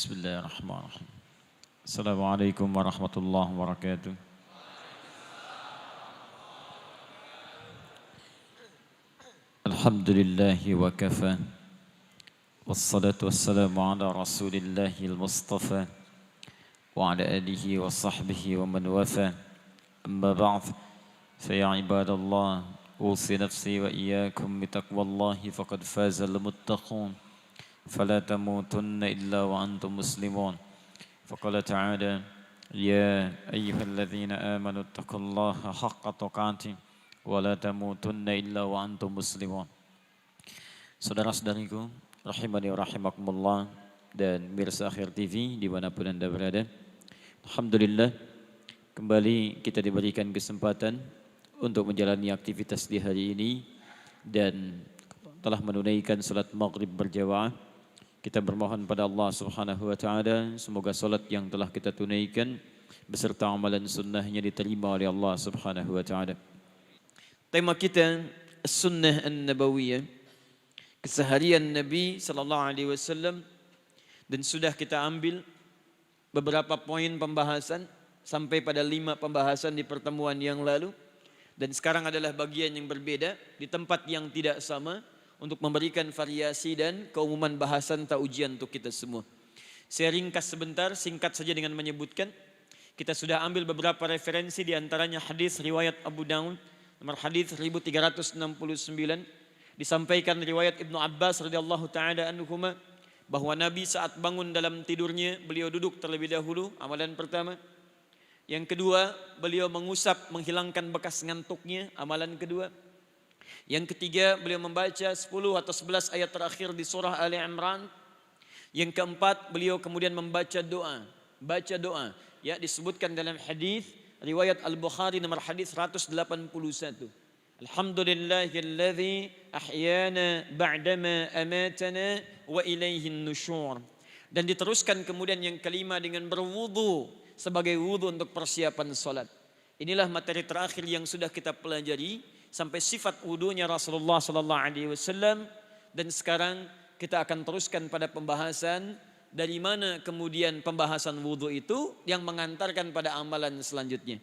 Bismillahirrahmanirrahim. Assalamualaikum warahmatullahi wabarakatuh. Alhamdulillahi wa kafa. Wassalatu wassalamu ala rasulillahil mustafa. Wa ala alihi wa sahbihi wa man wafa. Amma ba'd. Faya ibadallah. Usi nafsi wa iyakum bitaqwallahi faqad fazal muttaqun. فلا تموتن إلا وأنتم مسلمون فقال تعالى يا أيها الذين آمنوا اتقوا الله حق تقاته ولا تموتن إلا وأنتم مسلمون. Saudara-saudariku rahimani wa rahimakumullah dan mirsa Akhir TV dimanapun Anda berada, alhamdulillah kembali kita diberikan kesempatan untuk menjalani aktivitas di hari ini dan telah menunaikan salat maghrib berjamaah. Kita bermohon pada Allah Subhanahu wa taala semoga salat yang telah kita tunaikan beserta amalan sunnahnya diterima oleh Allah Subhanahu wa taala. Tema kita Sunnah An-Nabawiyah, keseharian Nabi sallallahu alaihi wasallam, dan sudah kita ambil beberapa poin pembahasan sampai pada 5 pembahasan di pertemuan yang lalu, dan sekarang adalah bagian yang berbeda di tempat yang tidak sama, untuk memberikan variasi dan keumuman bahasan atau ujian untuk kita semua. Saya ringkas sebentar, singkat saja dengan menyebutkan, kita sudah ambil beberapa referensi, di antaranya hadis riwayat Abu Daud, nomor hadis 1369, disampaikan riwayat Ibnu Abbas radhiyallahu taala anhuma bahwa Nabi saat bangun dalam tidurnya, beliau duduk terlebih dahulu, amalan pertama. Yang kedua, beliau mengusap, menghilangkan bekas ngantuknya, amalan kedua. Yang ketiga, beliau membaca 10 atau 11 ayat terakhir di surah Ali Imran. Yang keempat, beliau kemudian membaca doa. Baca doa. Ya, disebutkan dalam hadis riwayat Al-Bukhari nomor hadis 181. Alhamdulillahilladzi ahyana ba'dama amatana wa ilaihin nusyur. Dan diteruskan kemudian yang kelima dengan berwudu sebagai wudu untuk persiapan salat. Inilah materi terakhir yang sudah kita pelajari sampai sifat wudunya Rasulullah sallallahu alaihi wasallam, dan sekarang kita akan teruskan pada pembahasan dari mana kemudian pembahasan wudu itu yang mengantarkan pada amalan selanjutnya.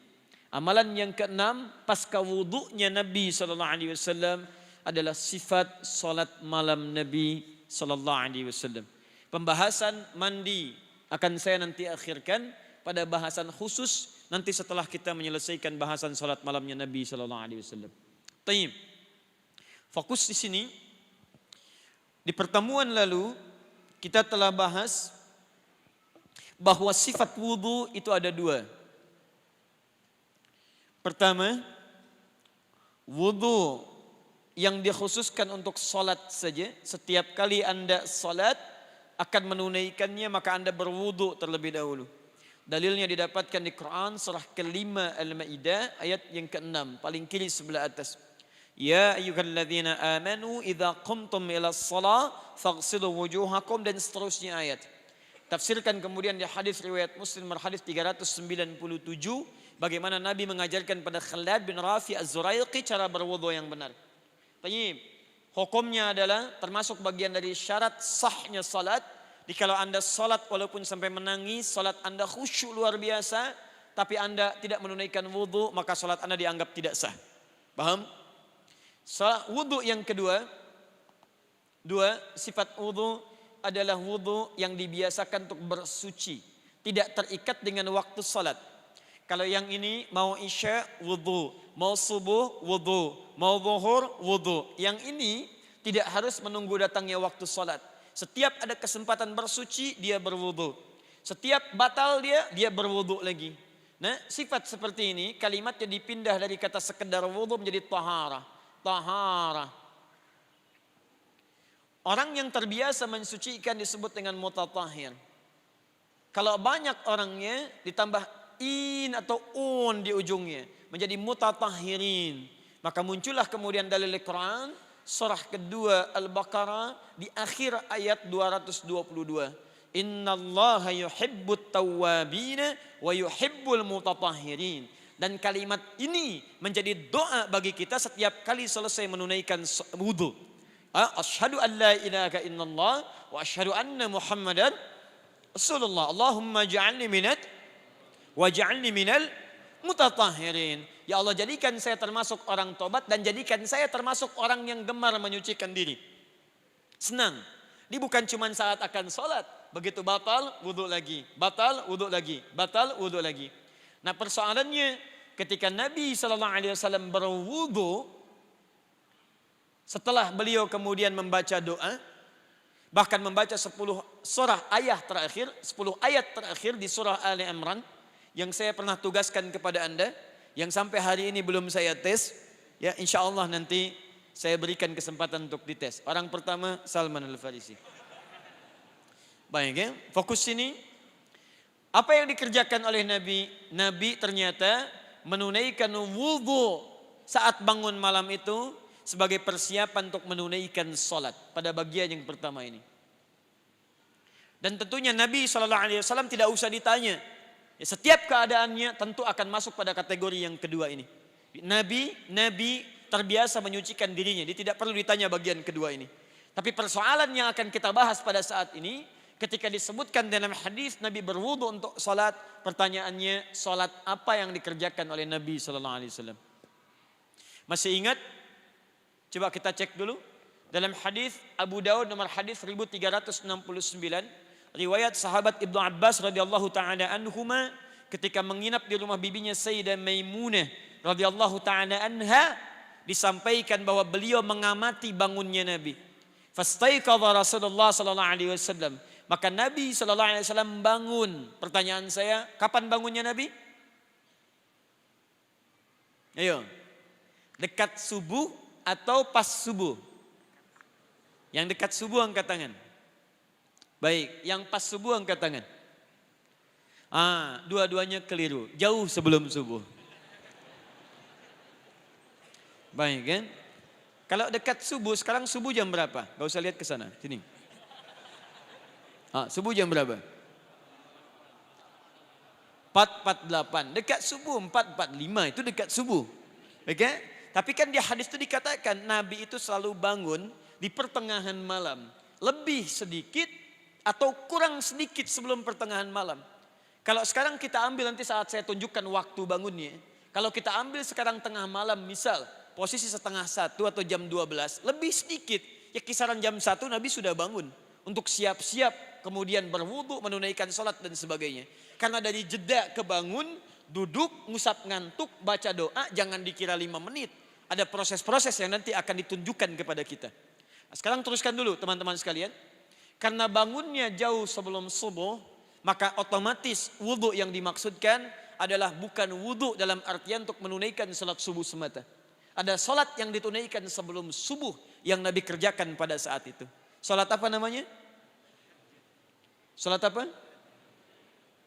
Amalan yang keenam pasca wudunya Nabi sallallahu alaihi wasallam adalah sifat salat malam Nabi sallallahu alaihi wasallam. Pembahasan mandi akan saya nanti akhirkan pada bahasan khusus nanti setelah kita menyelesaikan bahasan salat malamnya Nabi sallallahu alaihi wasallam. Taib. Fokus di sini. Di pertemuan lalu kita telah bahas bahwa sifat wudu itu ada 2. Pertama, wudu yang dikhususkan untuk salat saja. Setiap kali Anda salat akan menunaikannya, maka Anda berwudu terlebih dahulu. Dalilnya didapatkan di Quran surah ke-5 Al-Maidah ayat yang ke-6, paling kiri sebelah atas. Ya ayyuhalladzina amanu idza qumtum ilas shalah faghsilu wujuhakum, dan seterusnya ayat. Tafsirkan kemudian di hadis riwayat Muslim hadis 397 bagaimana Nabi mengajarkan pada Khalad bin Rafi Az-Zuraiqi cara berwudu yang benar. Tayyib. Hukumnya adalah termasuk bagian dari syarat sahnya salat. Kalau Anda salat walaupun sampai menangis, salat Anda khusyuk luar biasa, tapi Anda tidak menunaikan wudu, maka salat Anda dianggap tidak sah. Paham? Wudu yang kedua, 2 sifat wudu adalah wudu yang dibiasakan untuk bersuci, tidak terikat dengan waktu salat. Kalau yang ini mau isya wudu, mau subuh wudu, mau zuhur wudu. Yang ini tidak harus menunggu datangnya waktu salat. Setiap ada kesempatan bersuci dia berwudu. Setiap batal dia berwudu lagi. Nah, sifat seperti ini kalimatnya dipindah dari kata sekedar wudu menjadi taharah. Taharah. Orang yang terbiasa mensucikan disebut dengan mutatahhir. Kalau banyak orangnya ditambah in atau un di ujungnya menjadi mutatahhirin, maka muncullah kemudian dalil Al-Quran surah kedua Al-Baqarah di akhir ayat 222. Innallaha yuhibbut tawwabina wa yuhibbul mutatahhirin. Dan kalimat ini menjadi doa bagi kita setiap kali selesai menunaikan wudu. Asyhadu an la ilaha illallah wa asyhadu anna Muhammadan Rasulullah, Allahumma ja'alni minat waj'alni minal mutatahhirin. Ya Allah, jadikan saya termasuk orang tobat dan jadikan saya termasuk orang yang gemar menyucikan diri. Senang. Ini bukan cuma saat akan sholat. Begitu batal, wudhu lagi. Batal, wudhu lagi. Batal, wudhu lagi. Nah, persoalannya ketika Nabi SAW berwudhu, setelah beliau kemudian membaca doa, bahkan membaca 10 ayat terakhir di surah Ali Imran, yang saya pernah tugaskan kepada Anda, yang sampai hari ini belum saya tes, ya insya Allah nanti saya berikan kesempatan untuk dites. Orang pertama Salman Al-Farisi. Baik ya, fokus sini. Apa yang dikerjakan oleh Nabi? Nabi ternyata menunaikan wudhu saat bangun malam itu sebagai persiapan untuk menunaikan sholat pada bagian yang pertama ini. Dan tentunya Nabi SAW tidak usah ditanya. Ya, setiap keadaannya tentu akan masuk pada kategori yang kedua ini. Nabi terbiasa menyucikan dirinya. Dia tidak perlu ditanya bagian kedua ini. Tapi persoalan yang akan kita bahas pada saat ini, ketika disebutkan dalam hadis Nabi berwudu untuk salat, pertanyaannya salat apa yang dikerjakan oleh Nabi SAW? Masih ingat? Coba kita cek dulu. Dalam hadis Abu Daud nomor hadis 1369, riwayat sahabat Ibnu Abbas radhiyallahu taala anhuma ketika menginap di rumah bibinya Sayyidah Maimunah radhiyallahu taala anha, disampaikan bahwa beliau mengamati bangunnya Nabi. Fastaiqadha Rasulullah sallallahu alaihi wasallam. Maka Nabi sallallahu alaihi wasallam bangun. Pertanyaan saya, kapan bangunnya Nabi? Ayo. Dekat subuh atau pas subuh? Yang dekat subuh angkat tangan. Baik, yang pas subuh angkat tangan. Dua-duanya keliru. Jauh sebelum subuh. Baik kan? Kalau dekat subuh, sekarang subuh jam berapa? Gak usah lihat ke sana, sini. Subuh jam berapa? 4.48. Dekat subuh 4.45 itu dekat subuh. Oke? Okay? Tapi kan di hadis itu dikatakan Nabi itu selalu bangun di pertengahan malam. Lebih sedikit atau kurang sedikit sebelum pertengahan malam. Kalau sekarang kita ambil nanti saat saya tunjukkan waktu bangunnya. Kalau kita ambil sekarang tengah malam misal posisi 12:30 atau jam 12. Lebih sedikit. Ya kisaran jam 1 Nabi sudah bangun. Untuk siap-siap kemudian berwudu, menunaikan sholat dan sebagainya. Karena dari jeda ke bangun, duduk, ngusap ngantuk, baca doa, jangan dikira 5 menit. Ada proses-proses yang nanti akan ditunjukkan kepada kita. Nah, sekarang teruskan dulu teman-teman sekalian. Karena bangunnya jauh sebelum subuh, maka otomatis wudu yang dimaksudkan adalah bukan wudu dalam artian untuk menunaikan sholat subuh semata. Ada sholat yang ditunaikan sebelum subuh yang Nabi kerjakan pada saat itu. Sholat apa namanya? Sholat apa?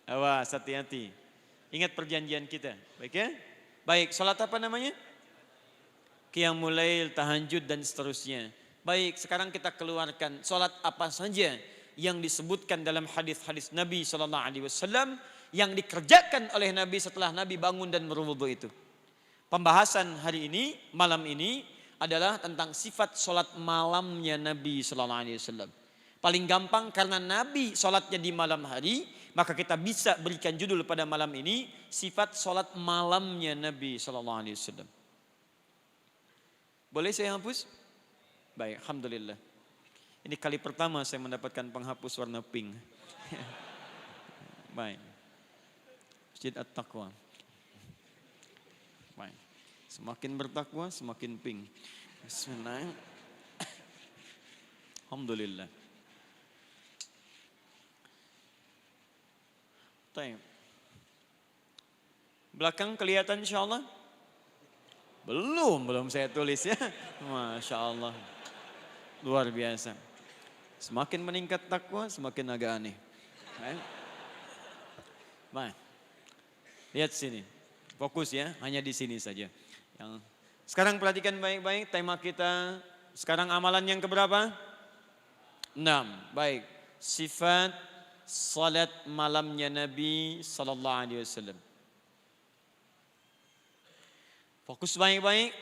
Awas, hati-hati. Ingat perjanjian kita. Baik ya? Baik, sholat apa namanya? Qiyamul Lail, tahajud dan seterusnya. Baik, sekarang kita keluarkan sholat apa saja yang disebutkan dalam hadis-hadis Nabi SAW yang dikerjakan oleh Nabi setelah Nabi bangun dan berwudu itu. Pembahasan hari ini, malam ini adalah tentang sifat sholat malamnya Nabi SAW. Paling gampang karena Nabi sholatnya di malam hari, maka kita bisa berikan judul pada malam ini sifat sholat malamnya Nabi SAW. Boleh saya hapus? Baik, alhamdulillah. Ini kali pertama saya mendapatkan penghapus warna pink. Baik. Masjid At-Taqwa. Baik. Semakin bertakwa, semakin pink. Bismillah. Alhamdulillah. Baik. Belakang kelihatan insyaallah? Belum saya tulis ya. Masya Allah. Luar biasa. Semakin meningkat takwa, semakin agak aneh. Baik. Lihat sini. Fokus ya, hanya di sini saja. Sekarang perhatikan baik-baik tema kita. Sekarang amalan yang keberapa? 6. Baik. Sifat salat malamnya Nabi sallallahu alaihi wasallam. Fokus baik-baik.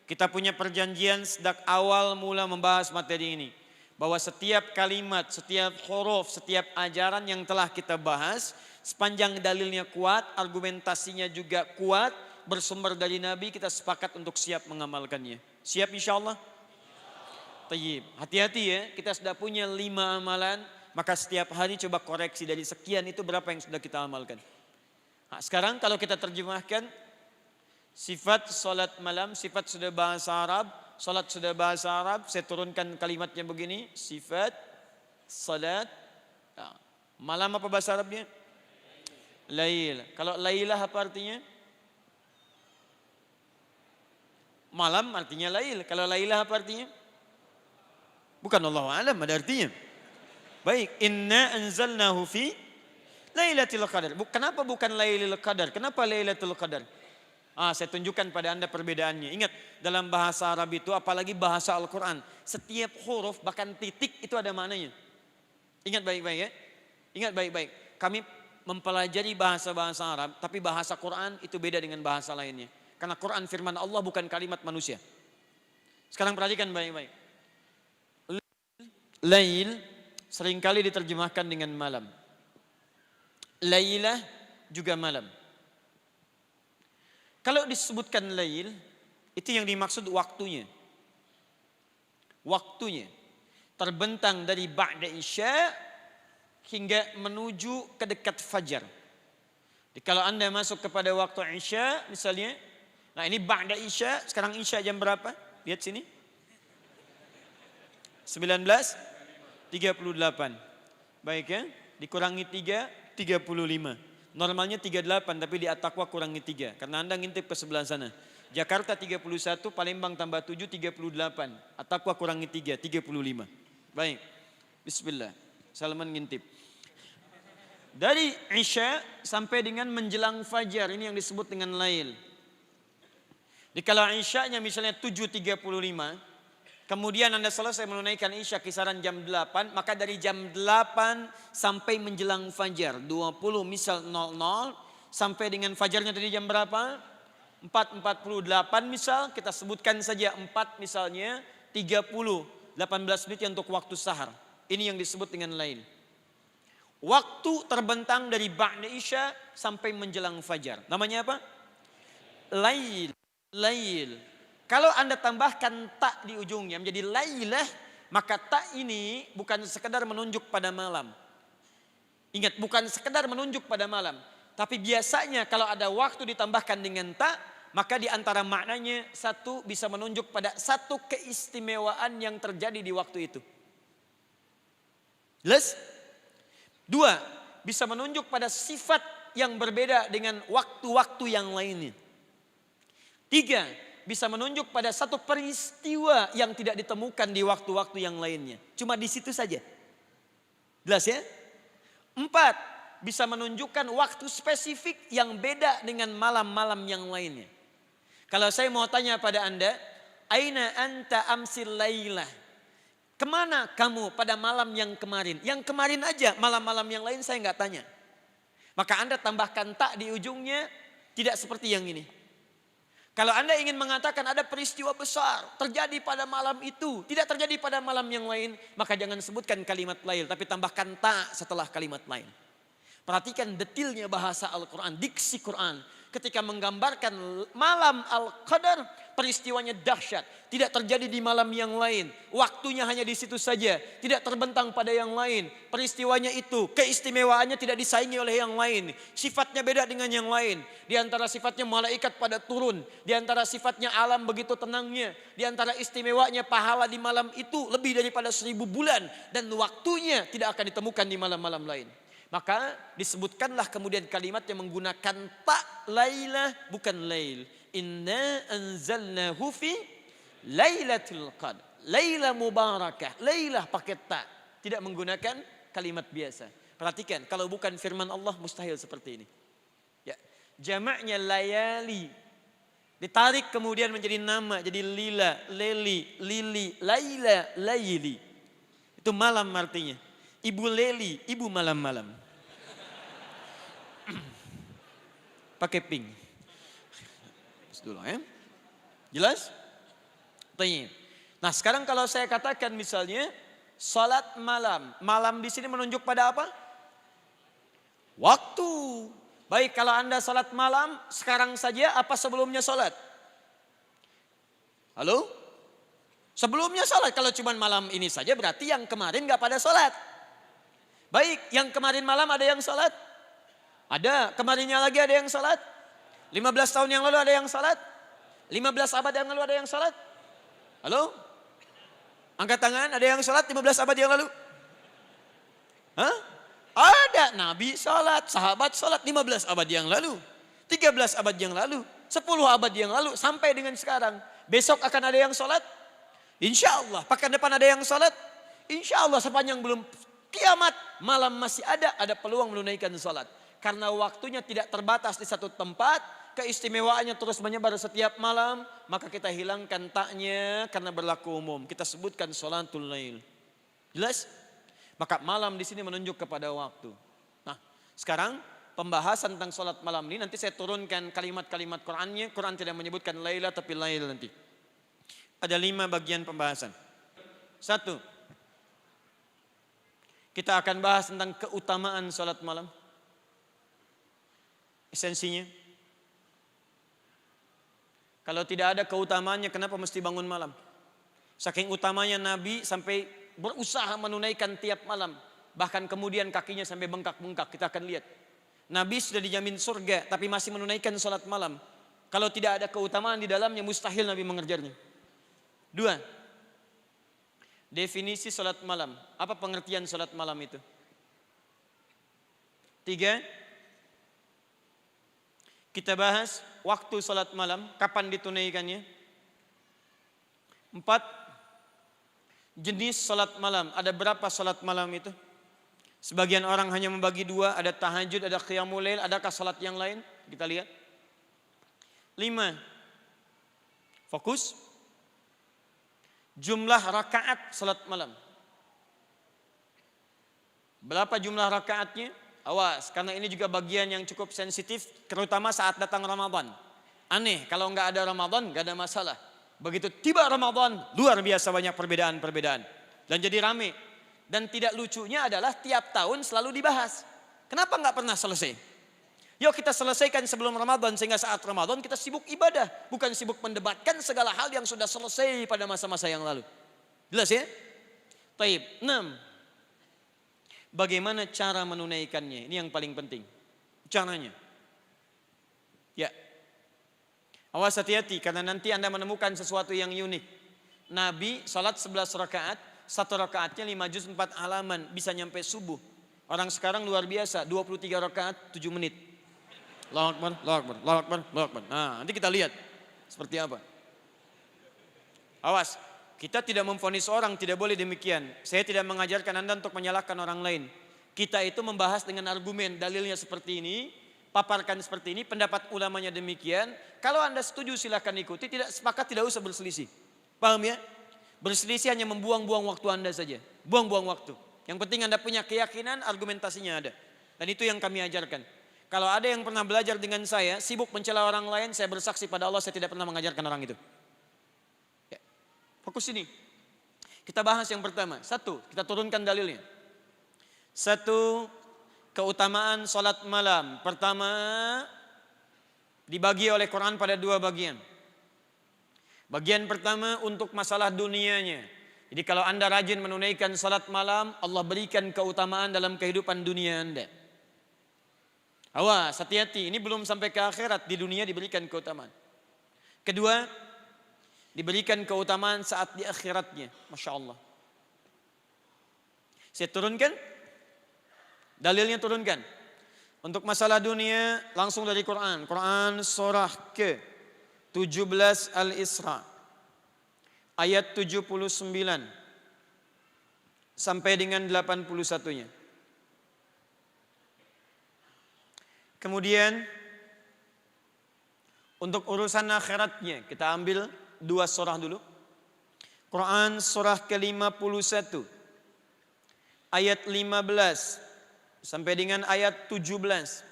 Kita punya perjanjian sejak awal mula membahas materi ini. bahwa setiap kalimat, setiap huruf, setiap ajaran yang telah kita bahas, sepanjang dalilnya kuat, argumentasinya juga kuat, bersumber dari Nabi, kita sepakat untuk siap mengamalkannya. Siap insya Allah? Tayyib. Hati-hati ya, kita sudah punya 5 amalan, maka setiap hari coba koreksi dari sekian itu berapa yang sudah kita amalkan. Nah, sekarang kalau kita terjemahkan, sifat salat malam, sifat sudah bahasa Arab, salat sudah bahasa Arab, saya turunkan kalimatnya begini, sifat salat, nah, malam apa bahasa Arabnya? Lail. Kalau lailah apa artinya? Malam artinya lail. Kalau lailah apa artinya? Bukan, Allah alam ada artinya. Baik, inna anzalnahu fi Lailatul Qadar. Kenapa bukan Lailatul Qadar? Kenapa Lailatul Qadar? Saya tunjukkan pada Anda perbedaannya. Ingat, dalam bahasa Arab itu apalagi bahasa Al-Quran, setiap huruf bahkan titik itu ada maknanya. Ingat baik-baik ya. Ingat baik-baik. Kami mempelajari bahasa-bahasa Arab, tapi bahasa Quran itu beda dengan bahasa lainnya. Karena Quran firman Allah bukan kalimat manusia. Sekarang perhatikan baik-baik. Lail seringkali diterjemahkan dengan malam. Lailah juga malam. Kalau disebutkan lail, itu yang dimaksud waktunya. Waktunya terbentang dari ba'da isya hingga menuju ke dekat fajar. Jadi kalau Anda masuk kepada waktu isya misalnya, nah ini ba'da isya, sekarang isya jam berapa? Lihat sini. 19:38. Baik ya, dikurangi 3, 35. Normalnya 38 tapi di At-Taqwa kurangi 3 karena Anda ngintip ke sebelah sana. Jakarta 31, Palembang tambah 7, 38. At-Taqwa kurangi 3, 35. Baik. Bismillah. Salman ngintip. Dari Isya sampai dengan menjelang fajar, ini yang disebut dengan lail. Di kalau Isya-nya misalnya 7.35, kemudian Anda selesai menunaikan Isya kisaran jam 8, maka dari jam 8 sampai menjelang fajar 20 misal 00 sampai dengan fajarnya tadi jam berapa? 4.48 misal, kita sebutkan saja 4 misalnya 30, 18 menit untuk waktu sahar. Ini yang disebut dengan lail. Waktu terbentang dari ba'da Isya sampai menjelang fajar. Namanya apa? Lail. Lail. Kalau Anda tambahkan tak di ujungnya menjadi lailah, maka tak ini bukan sekedar menunjuk pada malam. Ingat, bukan sekedar menunjuk pada malam. Tapi biasanya kalau ada waktu ditambahkan dengan tak, maka di antara maknanya satu bisa menunjuk pada satu keistimewaan yang terjadi di waktu itu. Jelas? 2, bisa menunjuk pada sifat yang berbeda dengan waktu-waktu yang lainnya. 3, bisa menunjuk pada satu peristiwa yang tidak ditemukan di waktu-waktu yang lainnya. Cuma di situ saja. Jelas ya? 4, bisa menunjukkan waktu spesifik yang beda dengan malam-malam yang lainnya. Kalau saya mau tanya pada Anda, aina anta amsil lailah? Kemana kamu pada malam yang kemarin? Yang kemarin aja, malam-malam yang lain saya nggak tanya. Maka Anda tambahkan tak di ujungnya, tidak seperti yang ini. Kalau Anda ingin mengatakan ada peristiwa besar terjadi pada malam itu, tidak terjadi pada malam yang lain, maka jangan sebutkan kalimat lain, tapi tambahkan tak setelah kalimat lain. Perhatikan detilnya bahasa Al-Quran, diksi Quran. Ketika menggambarkan malam Al-Qadar, peristiwanya dahsyat. Tidak terjadi di malam yang lain. Waktunya hanya di situ saja. Tidak terbentang pada yang lain. Peristiwanya itu, keistimewaannya tidak disaingi oleh yang lain. Sifatnya beda dengan yang lain. Di antara sifatnya malaikat pada turun. Di antara sifatnya alam begitu tenangnya. Di antara istimewanya pahala di malam itu lebih daripada 1000 bulan. Dan waktunya tidak akan ditemukan di malam-malam lain. Maka disebutkanlah kemudian kalimat yang menggunakan tak lailah bukan lail. Inna anzalnahu fi lailatul qadar. Lailah mubarakah. Lailah pakai tak. Tidak menggunakan kalimat biasa. Perhatikan, kalau bukan firman Allah mustahil seperti ini. Ya, jamaknya layali. Ditarik kemudian menjadi nama, jadi lila, leli, lili, laila, laili. Itu malam artinya. Ibu leli, ibu malam-malam. Pakai pink. Dulu ya. Jelas? Tanya. Nah sekarang kalau saya katakan misalnya Salat malam. Malam di sini menunjuk pada apa? Waktu. Baik, kalau Anda salat malam sekarang saja apa sebelumnya salat? Halo? Sebelumnya salat. Kalau cuma malam ini saja berarti yang kemarin gak pada salat. Baik, yang kemarin malam ada yang salat? Ada. Kemarinnya lagi ada yang salat? 15 tahun yang lalu ada yang salat? 15 abad yang lalu ada yang salat? Halo? Angkat tangan, ada yang salat 15 abad yang lalu? Hah? Ada. Nabi salat, sahabat salat 15 abad yang lalu. 13 abad yang lalu. 10 abad yang lalu. Sampai dengan sekarang. Besok akan ada yang salat? Insya Allah. Pekan depan ada yang salat? Insya Allah sepanjang belum kiamat. Malam masih ada peluang menunaikan salat. Karena waktunya tidak terbatas di satu tempat. Keistimewaannya terus menyebar setiap malam. Maka kita hilangkan taknya karena berlaku umum. Kita sebutkan sholatul lail. Jelas? Maka malam di sini menunjuk kepada waktu. Nah, sekarang pembahasan tentang sholat malam ini nanti saya turunkan kalimat-kalimat Qur'annya. Quran tidak menyebutkan laila tapi lail nanti. Ada 5 bagian pembahasan. 1. Kita akan bahas tentang keutamaan sholat malam. Esensinya. Kalau tidak ada keutamaannya, kenapa mesti bangun malam? Saking utamanya Nabi sampai berusaha menunaikan tiap malam. Bahkan kemudian kakinya sampai bengkak-bengkak. Kita akan lihat. Nabi sudah dijamin surga tapi masih menunaikan sholat malam. Kalau tidak ada keutamaan di dalamnya mustahil Nabi mengerjarnya. 2. Definisi sholat malam. Apa pengertian sholat malam itu? 3. Kita bahas waktu sholat malam. Kapan ditunaikannya? 4. Jenis salat malam, ada berapa salat malam itu? Sebagian orang hanya membagi 2, ada tahajud, ada qiyamul lail, adakah salat yang lain? Kita lihat. 5. Fokus. Jumlah rakaat salat malam. Berapa jumlah rakaatnya? Awas, karena ini juga bagian yang cukup sensitif, terutama saat datang Ramadan. Aneh, kalau nggak ada Ramadan, nggak ada masalah. Begitu tiba Ramadan, luar biasa banyak perbedaan-perbedaan. Dan jadi rame. Dan tidak lucunya adalah tiap tahun selalu dibahas. Kenapa nggak pernah selesai? Yuk kita selesaikan sebelum Ramadan sehingga saat Ramadan kita sibuk ibadah. Bukan sibuk mendebatkan segala hal yang sudah selesai pada masa-masa yang lalu. Jelas ya? Taib. 6. Bagaimana cara menunaikannya? Ini yang paling penting. Caranya. Ya. Awas hati-hati karena nanti Anda menemukan sesuatu yang unik. Nabi salat 11 rakaat, 1 rakaatnya 5 juz 4 halaman, bisa nyampe subuh. Orang sekarang luar biasa, 23 rakaat 7 menit. Allahu Akbar, Allahu Akbar, Allahu Akbar, Allahu Akbar. Nah, nanti kita lihat seperti apa. Awas, kita tidak memvonis orang, tidak boleh demikian. Saya tidak mengajarkan Anda untuk menyalahkan orang lain. Kita itu membahas dengan argumen, dalilnya seperti ini. Paparkan seperti ini, pendapat ulamanya demikian. Kalau Anda setuju silahkan ikuti, tidak sepakat tidak usah berselisih. Paham ya? Berselisih hanya membuang-buang waktu Anda saja. Buang-buang waktu. Yang penting Anda punya keyakinan, argumentasinya ada. Dan itu yang kami ajarkan. Kalau ada yang pernah belajar dengan saya, sibuk mencela orang lain, saya bersaksi pada Allah saya tidak pernah mengajarkan orang itu. Ya. Fokus ini. Kita bahas yang pertama. 1, kita turunkan dalilnya. 1, keutamaan sholat malam. Pertama, dibagi oleh Quran pada 2 bagian. Bagian pertama untuk masalah dunianya. Jadi kalau Anda rajin menunaikan sholat malam, Allah berikan keutamaan dalam kehidupan dunia Anda. Awas, hati-hati. Ini belum sampai ke akhirat. Di dunia diberikan keutamaan. Kedua, diberikan keutamaan saat di akhiratnya. Masya Allah. Saya turunkan. Dalilnya turunkan. Untuk masalah dunia langsung dari Quran. Quran surah ke-17 Al-Isra. Ayat 79 sampai dengan 81-nya. Kemudian untuk urusan akhiratnya kita ambil 2 surah dulu. Quran surah ke-51 ayat 15 sampai dengan ayat 17.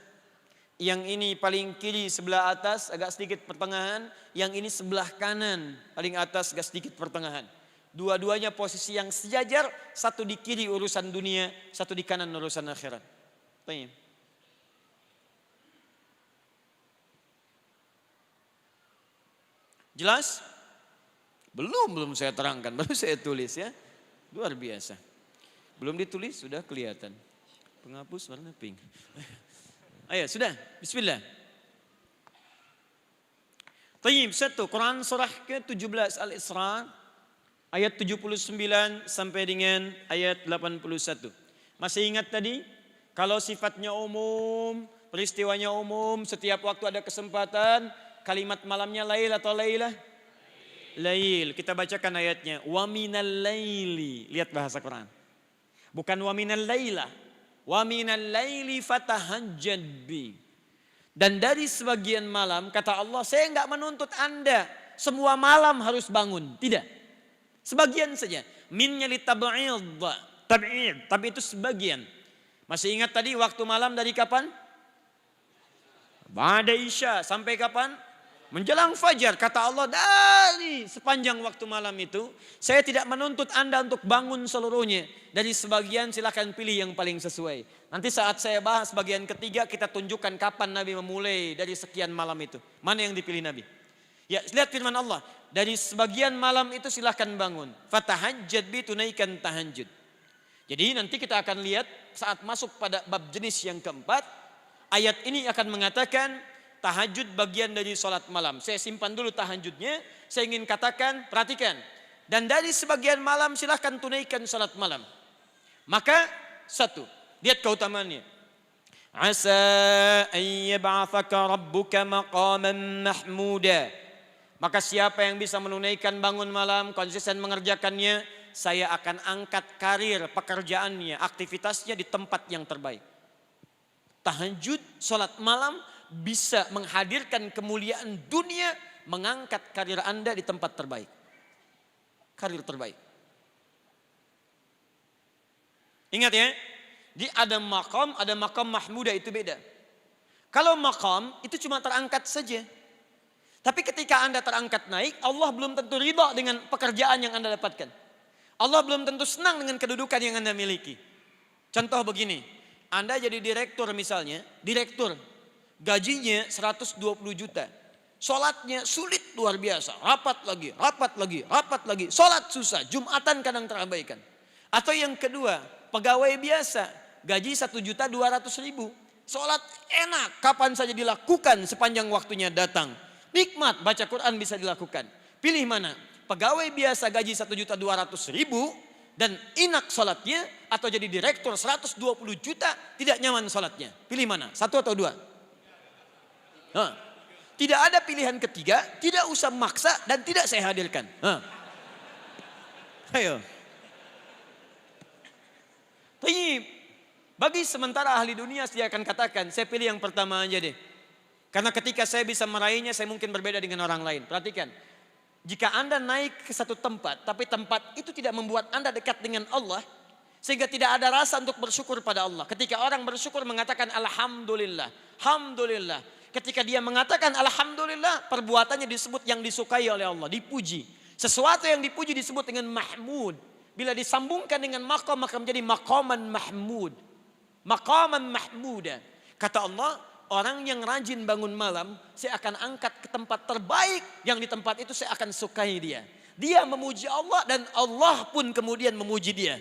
Yang ini paling kiri sebelah atas agak sedikit pertengahan, yang ini sebelah kanan paling atas agak sedikit pertengahan. Dua-duanya posisi yang sejajar, satu di kiri urusan dunia, satu di kanan urusan akhirat. Baik. Jelas? Belum saya terangkan, baru saya tulis ya. Luar biasa. Belum ditulis sudah kelihatan. Penghapus warna pink. Ayo sudah, bismillah. Tayyib, satu, Quran surah ke-17 Al-Isra ayat 79 sampai dengan ayat 81. Masih ingat tadi? Kalau sifatnya umum, peristiwanya umum, setiap waktu ada kesempatan, kalimat malamnya lail atau lailah? Lail. Kita bacakan ayatnya. Wa minal laili. Lihat bahasa Quran. Bukan wa minal lailah. Wa minal laili fatahajjad bi. Dan dari sebagian malam, kata Allah, saya enggak menuntut Anda semua malam harus bangun. Tidak. Sebagian saja. Minnya li tab'id. Tab'id. Tapi itu sebagian. Masih ingat tadi waktu malam dari kapan? Ba'da Isya. Sampai kapan? Menjelang fajar. Kata Allah, dari sepanjang waktu malam itu, saya tidak menuntut Anda untuk bangun seluruhnya. Dari sebagian silakan pilih yang paling sesuai. Nanti saat saya bahas bagian ketiga, kita tunjukkan kapan Nabi memulai dari sekian malam itu. Mana yang dipilih Nabi? Ya, lihat firman Allah. Dari sebagian malam itu silahkan bangun. Fatahajjad bi, tunaikan tahajud. Jadi nanti kita akan lihat saat masuk pada bab jenis yang keempat. Ayat ini akan mengatakan tahajud bagian dari sholat malam. Saya simpan dulu tahajudnya. Saya ingin katakan, perhatikan. Dan dari sebagian malam silahkan tunaikan sholat malam. Maka satu, lihat keutamaannya. Asa an yab'athaka rabbuka maqaman mahmuda. Maka siapa yang bisa menunaikan bangun malam, konsisten mengerjakannya, saya akan angkat karir, pekerjaannya, aktivitasnya di tempat yang terbaik. Tahajud, sholat malam bisa menghadirkan kemuliaan dunia, mengangkat karir Anda di tempat terbaik. Karir terbaik. Ingat ya, ada makam mahmuda, itu beda. Kalau makam itu cuma terangkat saja. Tapi ketika Anda terangkat naik, Allah belum tentu ridha dengan pekerjaan yang Anda dapatkan. Allah belum tentu senang dengan kedudukan yang Anda miliki. Contoh begini, Anda jadi direktur misalnya, direktur, gajinya 120 juta. Sholatnya sulit luar biasa, rapat lagi, sholat susah, Jumatan kadang terabaikan. Atau yang kedua, pegawai biasa, gaji 1.200.000. Sholat enak, kapan saja dilakukan sepanjang waktunya datang. Nikmat, baca Quran bisa dilakukan. Pilih mana? Pegawai biasa gaji 1.200.000 dan enak sholatnya, atau jadi direktur 120 juta tidak nyaman sholatnya. Pilih mana? Satu atau dua? Nah, tidak ada pilihan ketiga, tidak usah maksa dan tidak saya hadirkan. Ayo. Tapi bagi sementara ahli dunia saya akan katakan, saya pilih yang pertama aja deh. Karena ketika saya bisa meraihnya, saya mungkin berbeda dengan orang lain. Perhatikan, jika Anda naik ke satu tempat, tapi tempat itu tidak membuat Anda dekat dengan Allah, sehingga tidak ada rasa untuk bersyukur pada Allah. Ketika orang bersyukur mengatakan Alhamdulillah, Alhamdulillah. Ketika dia mengatakan Alhamdulillah, perbuatannya disebut yang disukai oleh Allah, dipuji. Sesuatu yang dipuji disebut dengan mahmud. Bila disambungkan dengan maqam, maka menjadi maqaman mahmud. Maqaman mahmuda. Kata Allah, orang yang rajin bangun malam, saya akan angkat ke tempat terbaik, yang di tempat itu saya akan sukai dia. Dia memuji Allah dan Allah pun kemudian memuji dia.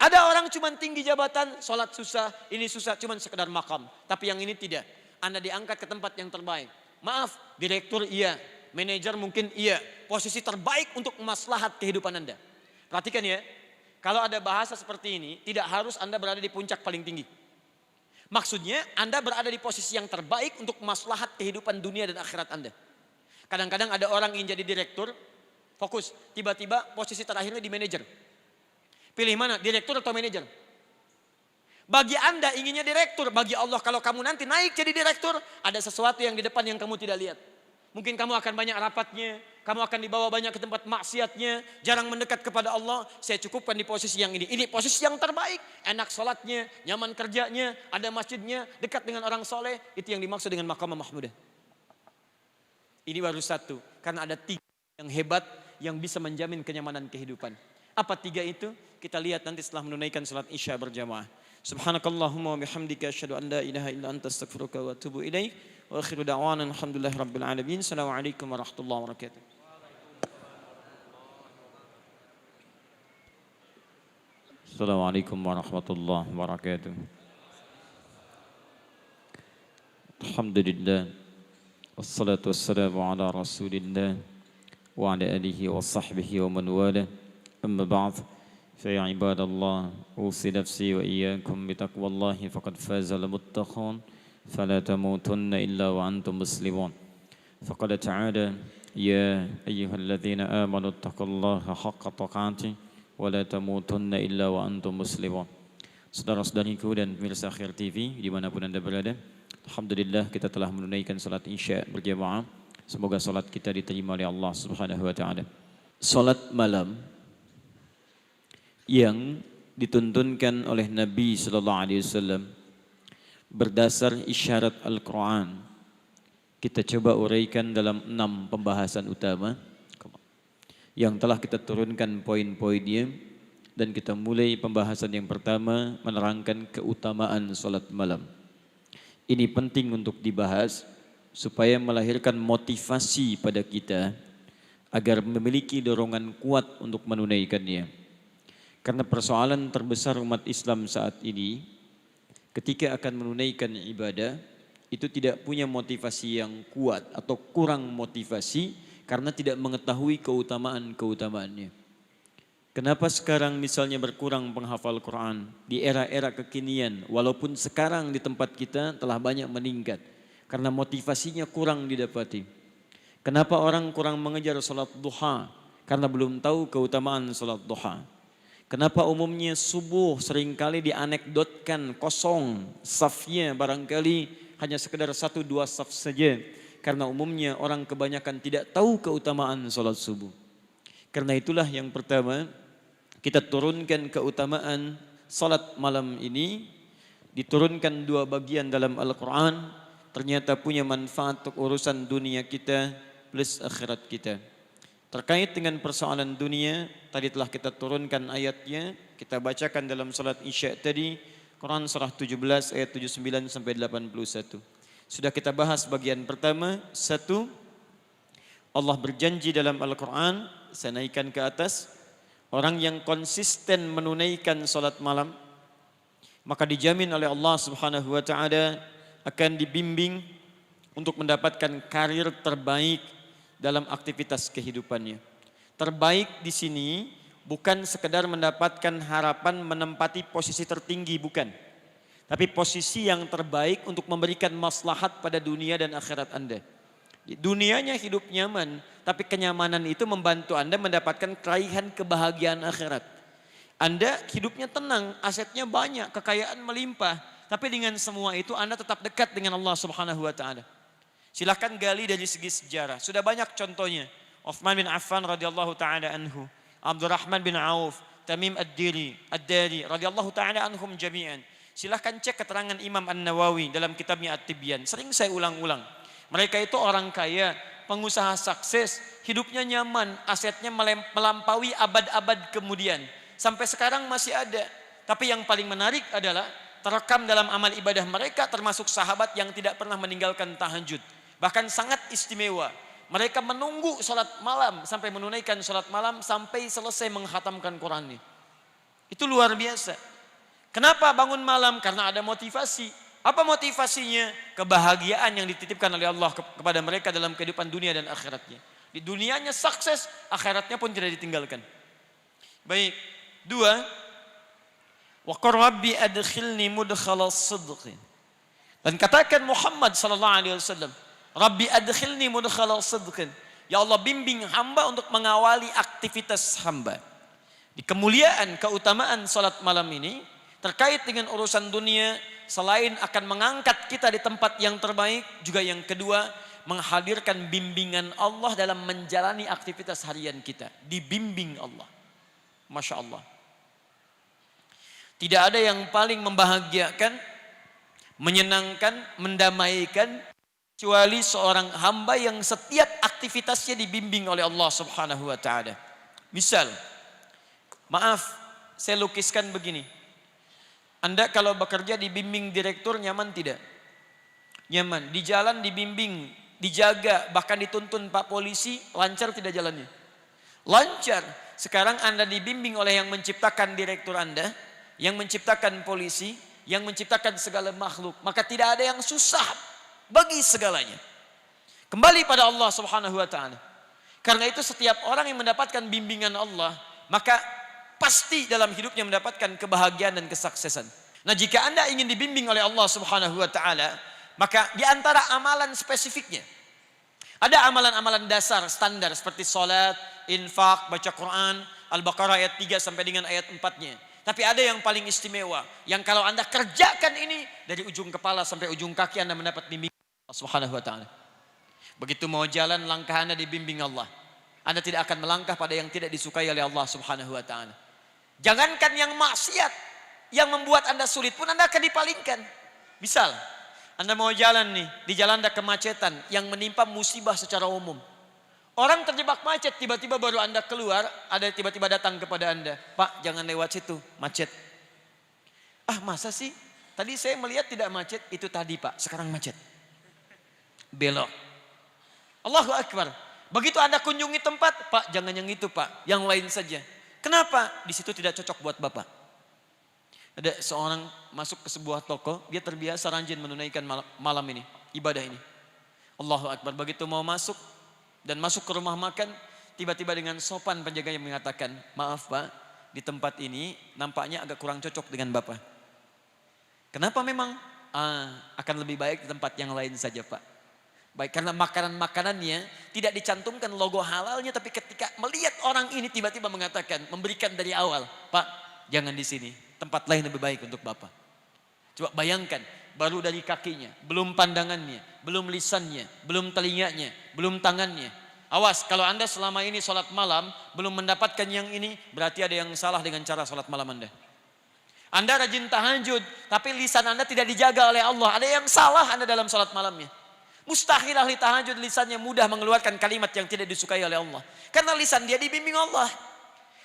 Ada orang cuma tinggi jabatan, sholat susah, ini susah, cuma sekedar makam. Tapi yang ini tidak. Anda diangkat ke tempat yang terbaik. Maaf, direktur iya, manajer mungkin iya. Posisi terbaik untuk maslahat kehidupan Anda. Perhatikan ya, kalau ada bahasa seperti ini, tidak harus Anda berada di puncak paling tinggi. Maksudnya Anda berada di posisi yang terbaik untuk maslahat kehidupan dunia dan akhirat Anda. Kadang-kadang ada orang ingin jadi direktur, fokus, tiba-tiba posisi terakhirnya di manajer. Pilih mana, direktur atau manajer? Bagi Anda inginnya direktur, bagi Allah kalau kamu nanti naik jadi direktur, ada sesuatu yang di depan yang kamu tidak lihat. Mungkin kamu akan banyak rapatnya, kamu akan dibawa banyak ke tempat maksiatnya, jarang mendekat kepada Allah. Saya cukupkan di posisi yang ini. Ini posisi yang terbaik, enak sholatnya, nyaman kerjanya, ada masjidnya, dekat dengan orang soleh. Itu yang dimaksud dengan maqam mahmudah. Ini baru satu, karena ada tiga yang hebat yang bisa menjamin kenyamanan kehidupan. Apa 3 itu? Kita lihat nanti setelah menunaikan salat Isya berjamaah. Subhanakallahumma wa bihamdika asyhadu an la ilaha illa anta astaghfiruka wa atubu ilaik. Wa akhiru da'wana alhamdulillahirabbil alamin. Assalamualaikum warahmatullahi wabarakatuh. Assalamualaikum warahmatullahi wabarakatuh. Alhamdulillah. Wassalatu wassalamu ala rasulillah wa ala alihi wa sahbihi wa man wala. Amma ba'd. فيا عباد الله أوصي نفسي وإياكم بتقوى الله فقد فاز المتقون فلا تموتن إلا وأنتم مسلمون فقال تعالى يا أيها الذين آمنوا اتقوا الله حق تقاته ولا تموتن إلا وأنتم مسلمون. Saudara-saudariku dan pemirsa Akhir TV dimanapun Anda berada, alhamdulillah kita telah menunaikan salat Isya berjamaah. Semoga salat kita diterima oleh Allah Subhanahu wa taala. Salat malam yang dituntunkan oleh Nabi sallallahu alaihi wasallam berdasar isyarat Al-Qur'an. Kita coba uraikan dalam 6 pembahasan utama yang telah kita turunkan poin-poinnya, dan kita mulai pembahasan yang pertama menerangkan keutamaan salat malam. Ini penting untuk dibahas supaya melahirkan motivasi pada kita agar memiliki dorongan kuat untuk menunaikannya. Karena persoalan terbesar umat Islam saat ini ketika akan menunaikan ibadah itu tidak punya motivasi yang kuat atau kurang motivasi karena tidak mengetahui keutamaan-keutamaannya. Kenapa sekarang misalnya berkurang penghafal Quran di era-era kekinian, walaupun sekarang di tempat kita telah banyak meningkat karena motivasinya kurang didapati. Kenapa orang kurang mengejar salat duha? Karena belum tahu keutamaan salat duha. Kenapa umumnya subuh seringkali dianekdotkan kosong safnya, barangkali hanya sekedar 1-2 saf saja. Karena umumnya orang kebanyakan tidak tahu keutamaan salat subuh. Karena itulah yang pertama kita turunkan keutamaan salat malam ini. Diturunkan 2 bagian dalam Al-Quran. Ternyata punya manfaat untuk urusan dunia kita plus akhirat kita. Terkait dengan persoalan dunia, tadi telah kita turunkan ayatnya, kita bacakan dalam salat Isya tadi, Quran surah 17 ayat 79 sampai 81. Sudah kita bahas bagian pertama, 1, Allah berjanji dalam Al-Quran, saya naikkan ke atas, orang yang konsisten menunaikan salat malam, maka dijamin oleh Allah Subhanahu wa taala akan dibimbing untuk mendapatkan karir terbaik dalam aktivitas kehidupannya. Terbaik di sini bukan sekedar mendapatkan harapan menempati posisi tertinggi, bukan. Tapi posisi yang terbaik untuk memberikan maslahat pada dunia dan akhirat Anda. Dunianya hidup nyaman, tapi kenyamanan itu membantu Anda mendapatkan keraihan kebahagiaan akhirat. Anda hidupnya tenang, asetnya banyak, kekayaan melimpah, tapi dengan semua itu Anda tetap dekat dengan Allah Subhanahu wa taala. Silahkan gali dari segi sejarah. Sudah banyak contohnya. Uthman bin Affan radhiyallahu taala anhu, Abdurrahman bin Auf, Tamim ad-Dari radhiyallahu taala anhum jami'an. Silahkan cek keterangan Imam An-Nawawi dalam kitabnya At-Tibyan. Sering saya ulang-ulang. Mereka itu orang kaya, pengusaha sukses, hidupnya nyaman, asetnya melampaui abad-abad kemudian. Sampai sekarang masih ada. Tapi yang paling menarik adalah terekam dalam amal ibadah mereka termasuk sahabat yang tidak pernah meninggalkan tahajud. Bahkan sangat istimewa. Mereka menunggu salat malam sampai menunaikan salat malam sampai selesai menghatamkan Qurannya. Itu luar biasa. Kenapa bangun malam? Karena ada motivasi. Apa motivasinya? Kebahagiaan yang dititipkan oleh Allah kepada mereka dalam kehidupan dunia dan akhiratnya. Di dunianya sukses, akhiratnya pun tidak ditinggalkan. Baik. 2. Wa qur rabbi adkhilni mudkhalas sidqin. Dan katakan Muhammad sallallahu alaihi wasallam, Rabbi adkhilni mudkhala sidqin. Ya Allah, bimbing hamba untuk mengawali aktivitas hamba. Di kemuliaan, keutamaan salat malam ini terkait dengan urusan dunia, selain akan mengangkat kita di tempat yang terbaik, juga yang kedua menghadirkan bimbingan Allah dalam menjalani aktivitas harian kita. Dibimbing Allah. Masya Allah. Tidak ada yang paling membahagiakan, menyenangkan, mendamaikan kecuali seorang hamba yang setiap aktivitasnya dibimbing oleh Allah Subhanahu wa taala. Misal, maaf, saya lukiskan begini. Anda kalau bekerja dibimbing direktur nyaman tidak? Nyaman. Di jalan dibimbing, dijaga, bahkan dituntun Pak Polisi, lancar tidak jalannya? Lancar. Sekarang Anda dibimbing oleh yang menciptakan direktur Anda, yang menciptakan polisi, yang menciptakan segala makhluk. Maka tidak ada yang susah bagi segalanya. Kembali pada Allah Subhanahu wa taala. Karena itu setiap orang yang mendapatkan bimbingan Allah, maka pasti dalam hidupnya mendapatkan kebahagiaan dan kesuksesan. Nah, jika Anda ingin dibimbing oleh Allah Subhanahu wa taala, maka di antara amalan spesifiknya ada amalan-amalan dasar standar seperti salat, infak, baca Quran, Al-Baqarah ayat 3 sampai dengan ayat 4-nya. Tapi ada yang paling istimewa, yang kalau Anda kerjakan ini dari ujung kepala sampai ujung kaki Anda mendapat bimbingan Allah Subhanahu wa taala. Begitu mau jalan langkah Anda dibimbing Allah. Anda tidak akan melangkah pada yang tidak disukai oleh Allah Subhanahu wa taala. Jangankan yang maksiat, yang membuat Anda sulit pun Anda akan dipalingkan. Misal, Anda mau jalan nih, di jalan ada kemacetan yang menimpa musibah secara umum. Orang terjebak macet, tiba-tiba baru Anda keluar, ada tiba-tiba datang kepada Anda. Pak, jangan lewat situ, macet. Ah, masa sih? Tadi saya melihat tidak macet, itu tadi Pak, sekarang macet. Belok. Allahu Akbar. Begitu Anda kunjungi tempat, Pak, jangan yang itu Pak, yang lain saja. Kenapa? Di situ tidak cocok buat Bapak. Ada seorang masuk ke sebuah toko, dia terbiasa rajin menunaikan malam ini, ibadah ini. Allahu Akbar. Begitu mau masuk dan masuk ke rumah makan, tiba-tiba dengan sopan penjaganya mengatakan, maaf Pak, di tempat ini nampaknya agak kurang cocok dengan Bapak. Kenapa memang? Akan lebih baik di tempat yang lain saja Pak. Baik, karena makanan-makanannya tidak dicantumkan logo halalnya, tapi ketika melihat orang ini tiba-tiba mengatakan, memberikan dari awal, Pak, jangan di sini, tempat lain lebih baik untuk Bapak. Coba bayangkan, baru dari kakinya, belum pandangannya, belum lisannya, belum telinganya, belum tangannya. Awas, kalau Anda selama ini sholat malam belum mendapatkan yang ini, berarti ada yang salah dengan cara sholat malam Anda. Anda rajin tahajud, tapi lisan Anda tidak dijaga oleh Allah. Ada yang salah Anda dalam sholat malamnya. Mustahil ahli tahajud lisannya mudah mengeluarkan kalimat yang tidak disukai oleh Allah. Karena lisan dia dibimbing Allah.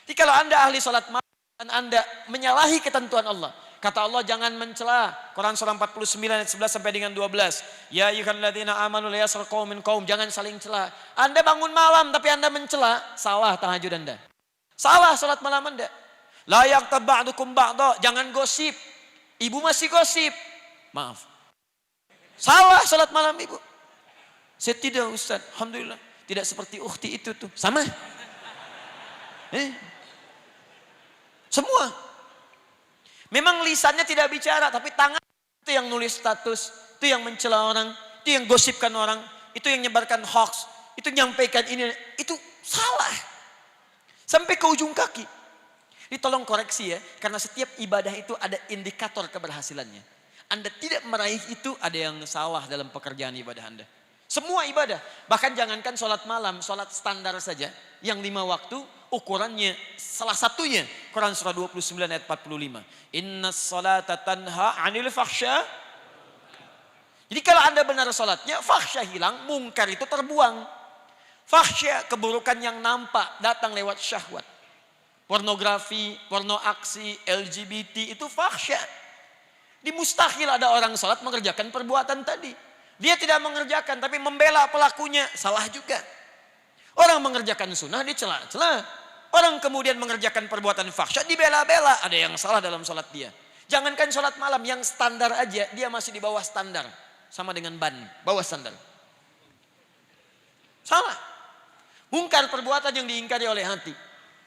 Jadi kalau Anda ahli sholat malam dan Anda menyalahi ketentuan Allah. Kata Allah jangan mencela. Quran surah 49 ayat 11 sampai dengan 12. Ya ayyuhalladzina amanu la yaskhar qaumin min qaum. Jangan saling cela. Anda bangun malam tapi Anda mencela, salah tahajud Anda. Salah sholat malam Anda. La yaghtab ba'dukum ba'dha. Jangan gosip. Ibu masih gosip. Maaf. Salah sholat malam ibu. Saya tidak Ustaz, alhamdulillah. Tidak seperti ukhti itu tuh. Sama. Semua. Memang lisannya tidak bicara, tapi tangan itu yang nulis status, itu yang mencela orang, itu yang gosipkan orang, itu yang nyebarkan hoax, itu yang nyampaikan ini, itu salah. Sampai ke ujung kaki. Ini tolong koreksi ya, karena setiap ibadah itu ada indikator keberhasilannya. Anda tidak meraih itu, ada yang salah dalam pekerjaan ibadah Anda. Semua ibadah, bahkan jangankan sholat malam, sholat standar saja, yang 5 waktu, ukurannya salah satunya, Quran surah 29 ayat 45. Innas salata tanha anil fahsya. Jadi kalau Anda benar sholatnya, fahsya hilang, mungkar itu terbuang. Fahsya, keburukan yang nampak, datang lewat syahwat. Pornografi, porno aksi, LGBT, itu fahsya. Di mustahil ada orang sholat mengerjakan perbuatan tadi. Dia tidak mengerjakan tapi membela pelakunya, salah juga. Orang mengerjakan sunnah dicela-cela. Orang kemudian mengerjakan perbuatan fahsya dibela-bela. Ada yang salah dalam sholat dia. Jangankan sholat malam, yang standar aja dia masih di bawah standar. Sama dengan ban, bawah standar. Salah. Mungkar perbuatan yang diingkari oleh hati.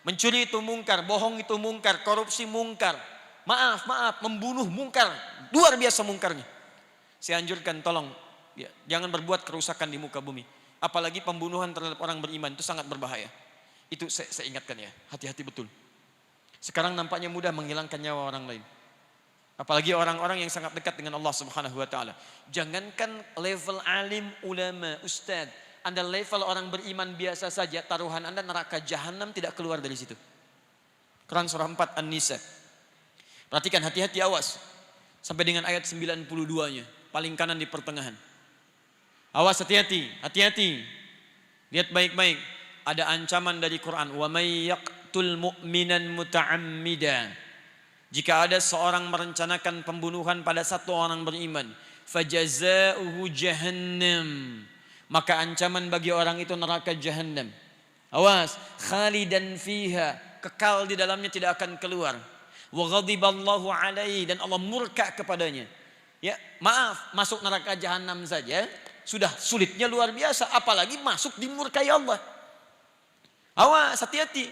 Mencuri itu mungkar, bohong itu mungkar, korupsi mungkar. Maaf, membunuh mungkar. Luar biasa mungkarnya. Saya anjurkan tolong, ya, jangan berbuat kerusakan di muka bumi. Apalagi pembunuhan terhadap orang beriman itu sangat berbahaya. Itu saya ingatkan ya, hati-hati betul. Sekarang nampaknya mudah menghilangkan nyawa orang lain. Apalagi orang-orang yang sangat dekat dengan Allah Subhanahu wa taala. Jangankan level alim, ulama, ustaz, Anda level orang beriman biasa saja, taruhan Anda neraka jahanam tidak keluar dari situ. Quran surah 4 An-Nisa. Perhatikan, hati-hati, awas. Sampai dengan ayat 92-nya, paling kanan di pertengahan. Awas, hati-hati, hati-hati. Lihat baik-baik. Ada ancaman dari Quran. Wa may yaqtul mu'minan muta'ammida. Jika ada seorang merencanakan pembunuhan pada satu orang beriman, fajazauhu jahannam, maka ancaman bagi orang itu neraka jahannam. Awas, khalidan fiha, kekal di dalamnya, tidak akan keluar. Wa ghadiballahu alaihi, dan Allah murka kepadanya. Ya, maaf, masuk neraka jahannam saja sudah sulitnya luar biasa, apalagi masuk dimurkai Allah. Awas, hati-hati.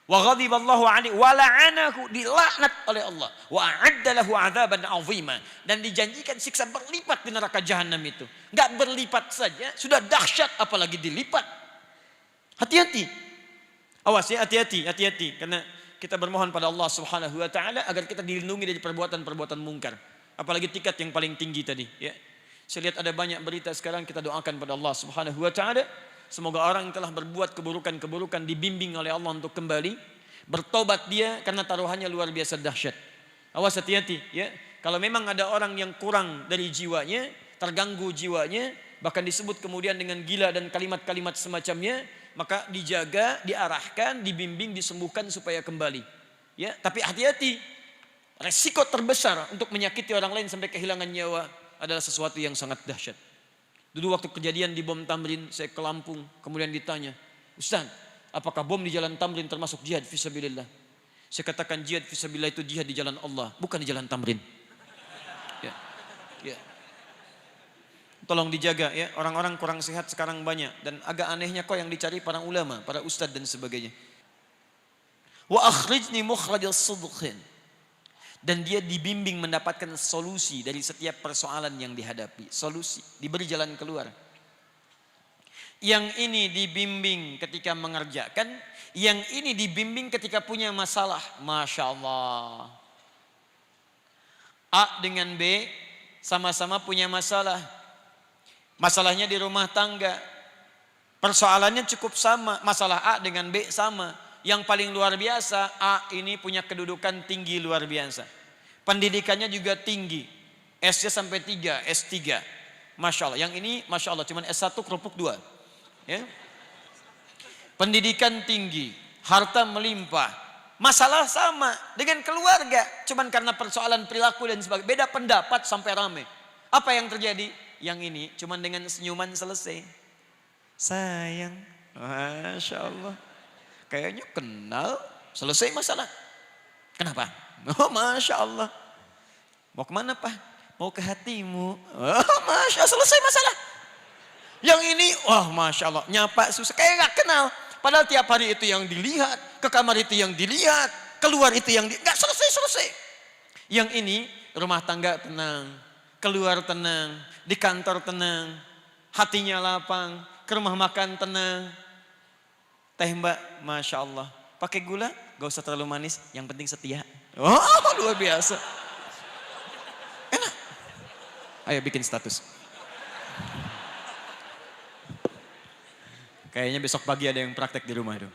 Wa ghadiballahu alaihi wa la'anahu, dilaknat oleh Allah. Wa a'adda lahu 'adzaban 'azima, dan dijanjikan siksa berlipat di neraka jahanam itu. Enggak berlipat saja sudah dahsyat, apalagi dilipat. Hati-hati. Awas ya, hati-hati, hati-hati, karena kita bermohon pada Allah Subhanahu wa taala agar kita dilindungi dari perbuatan-perbuatan mungkar. Apalagi tingkat yang paling tinggi tadi, ya. Saya lihat ada banyak berita sekarang, kita doakan pada Allah Subhanahu wa taala semoga orang yang telah berbuat keburukan-keburukan dibimbing oleh Allah untuk kembali bertobat dia, karena taruhannya luar biasa dahsyat. Awas, hati-hati ya. Kalau memang ada orang yang kurang dari jiwanya, terganggu jiwanya, bahkan disebut kemudian dengan gila dan kalimat-kalimat semacamnya, maka dijaga, diarahkan, dibimbing, disembuhkan supaya kembali. Ya, tapi hati-hati. Resiko terbesar untuk menyakiti orang lain sampai kehilangan nyawa adalah sesuatu yang sangat dahsyat. Dulu waktu kejadian di bom Tamrin, saya ke Lampung, kemudian ditanya, Ustaz, apakah bom di jalan Tamrin termasuk jihad fisabilillah? Saya katakan jihad fisabilillah itu jihad di jalan Allah, bukan di jalan Tamrin. Ya, ya. Tolong dijaga ya, orang-orang kurang sehat sekarang banyak, dan agak anehnya kok yang dicari para ulama, para ustadz dan sebagainya. Wa akhrijni mukhrajal sidqin, dan dia dibimbing mendapatkan solusi dari setiap persoalan yang dihadapi. Solusi, diberi jalan keluar. Yang ini dibimbing ketika mengerjakan, yang ini dibimbing ketika punya masalah. Masya Allah. A dengan B sama-sama punya masalah. Masalahnya di rumah tangga. Persoalannya cukup sama. Masalah A dengan B sama. Yang paling luar biasa, A ini punya kedudukan tinggi luar biasa. Pendidikannya juga tinggi. S-nya sampai 3, S3. Masya Allah. Yang ini Masya Allah cuman S1 kerupuk 2. Ya. Pendidikan tinggi. Harta melimpah. Masalah sama dengan keluarga. Cuman karena persoalan perilaku dan sebagainya. Beda pendapat sampai rame. Apa yang terjadi? Yang ini cuman dengan senyuman selesai. Sayang. Masya Allah. Kayaknya kenal, selesai masalah. Kenapa? Oh Masya Allah. Mau kemana Pak? Mau ke hatimu. Oh Masya Allah, selesai masalah. Yang ini, wah Masya Allah, nyapa susah. Kayak gak kenal. Padahal tiap hari itu yang dilihat, ke kamar itu yang dilihat, keluar itu yang gak selesai-selesai. Yang ini, rumah tangga tenang, keluar tenang, di kantor tenang, hatinya lapang, ke rumah makan tenang. Teh Mbak, Masya Allah. Pakai gula, gak usah terlalu manis, yang penting setia. Oh, luar biasa. Enak. Ayo bikin status. Kayaknya besok pagi ada yang praktek di rumah itu.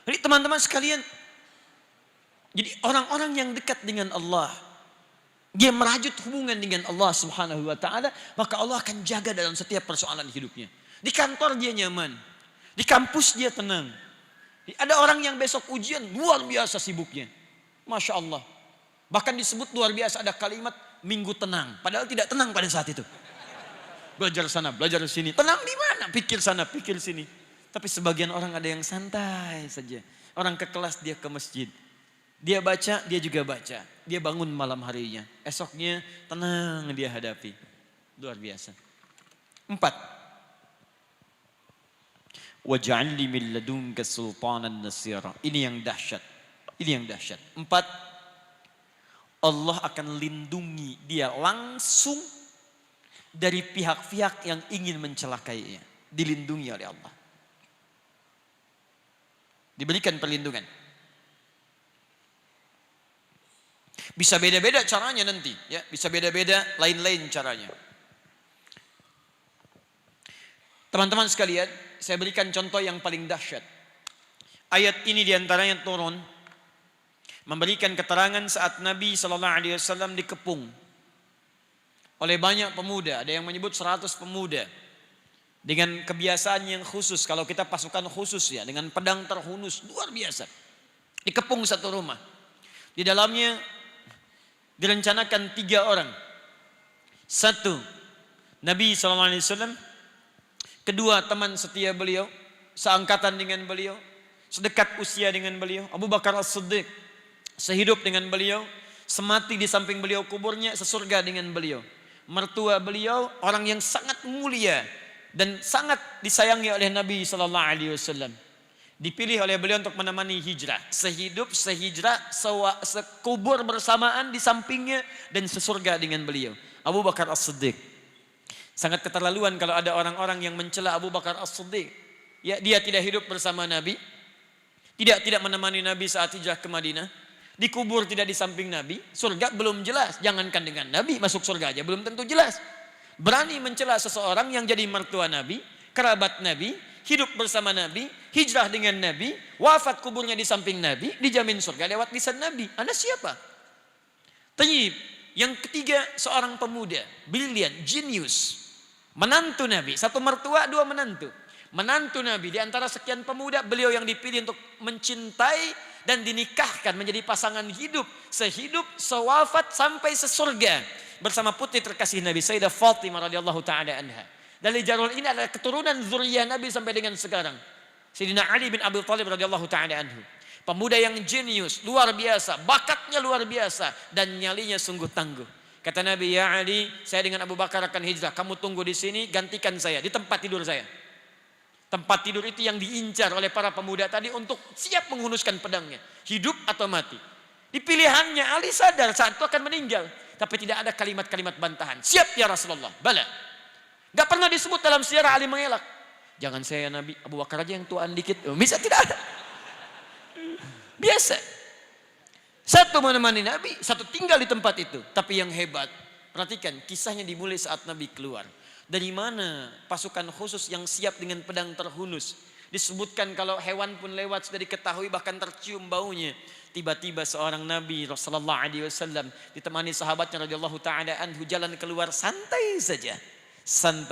Jadi teman-teman sekalian, jadi orang-orang yang dekat dengan Allah, dia merajut hubungan dengan Allah Subhanahu wa taala, maka Allah akan jaga dalam setiap persoalan hidupnya. Di kantor dia nyaman. Di kampus dia tenang. Ada orang yang besok ujian luar biasa sibuknya. Masya Allah. Bahkan disebut luar biasa ada kalimat minggu tenang. Padahal tidak tenang pada saat itu. Belajar sana, belajar sini. Tenang di mana? Pikir sana, pikir sini. Tapi sebagian orang ada yang santai saja. Orang ke kelas, dia ke masjid. Dia baca, dia juga baca. Dia bangun malam harinya. Esoknya tenang dia hadapi. Luar biasa. 4. Waj'alni min ladunka sultanan nasira. Ini yang dahsyat. Ini yang dahsyat. 4. Allah akan lindungi dia langsung dari pihak-pihak yang ingin mencelakainya. Dilindungi oleh Allah. Diberikan perlindungan. Bisa beda-beda caranya nanti, ya. Bisa beda-beda, lain-lain caranya. Teman-teman sekalian, saya berikan contoh yang paling dahsyat. Ayat ini diantaranya turun memberikan keterangan saat Nabi SAW dikepung oleh banyak pemuda. Ada yang menyebut 100 pemuda. Dengan kebiasaan yang khusus. Kalau kita pasukan khusus ya. Dengan pedang terhunus. Luar biasa. Dikepung satu rumah. Di dalamnya direncanakan 3 orang. 1, Nabi SAW. 2, teman setia beliau. Seangkatan dengan beliau. Sedekat usia dengan beliau. Abu Bakar As-Siddiq. Sehidup dengan beliau. Semati di samping beliau kuburnya. Sesurga dengan beliau. Mertua beliau orang yang sangat mulia. Dan sangat disayangi oleh Nabi SAW. Dipilih oleh beliau untuk menemani hijrah. Sehidup, sehijrah, sekubur bersamaan di sampingnya. Dan sesurga dengan beliau. Abu Bakar As-Siddiq. Sangat keterlaluan kalau ada orang-orang yang mencela Abu Bakar As-Siddiq. Ya, dia tidak hidup bersama Nabi. Tidak menemani Nabi saat hijrah ke Madinah. Dikubur tidak di samping Nabi. Surga belum jelas. Jangankan dengan Nabi, masuk surga aja belum tentu jelas. Berani mencela seseorang yang jadi mertua Nabi, kerabat Nabi, hidup bersama Nabi, hijrah dengan Nabi, wafat kuburnya di samping Nabi, dijamin surga lewat lisan Nabi. Anda siapa? Tayyib. Yang ketiga, seorang pemuda, brilian, genius. Menantu Nabi, 1 mertua, 2 menantu. Menantu Nabi, di antara sekian pemuda, beliau yang dipilih untuk mencintai dan dinikahkan menjadi pasangan hidup. Sehidup, sewafat, sampai sesurga. Bersama putri terkasih Nabi, Sayyidah Fatimah radhiyallahu ta'ala anha. Dari jalur ini adalah keturunan zuriyah Nabi sampai dengan sekarang. Sayyidina Ali bin Abi Thalib radhiyallahu ta'ala anhu. Pemuda yang jenius, luar biasa, bakatnya luar biasa, dan nyalinya sungguh tangguh. Kata Nabi, ya Ali, saya dengan Abu Bakar akan hijrah. Kamu tunggu di sini, gantikan saya di tempat tidur saya. Tempat tidur itu yang diincar oleh para pemuda tadi untuk siap menghunuskan pedangnya. Hidup atau mati. Di pilihannya Ali sadar saat itu akan meninggal. Tapi tidak ada kalimat-kalimat bantahan. Siap ya Rasulullah. Bala. Gak pernah disebut dalam sejarah Ali mengelak. Jangan saya Nabi, Abu Bakar aja yang tuaan dikit. Bisa tidak ada. Biasa. 1 menemani Nabi, 1 tinggal di tempat itu. Tapi yang hebat, perhatikan kisahnya dimulai saat Nabi keluar. Dari mana pasukan khusus yang siap dengan pedang terhunus. Disebutkan kalau hewan pun lewat sudah diketahui bahkan tercium baunya. Tiba-tiba seorang Nabi sallallahu alaihi wasallam ditemani sahabatnya radhiyallahu taala anhu jalan keluar santai saja. Santai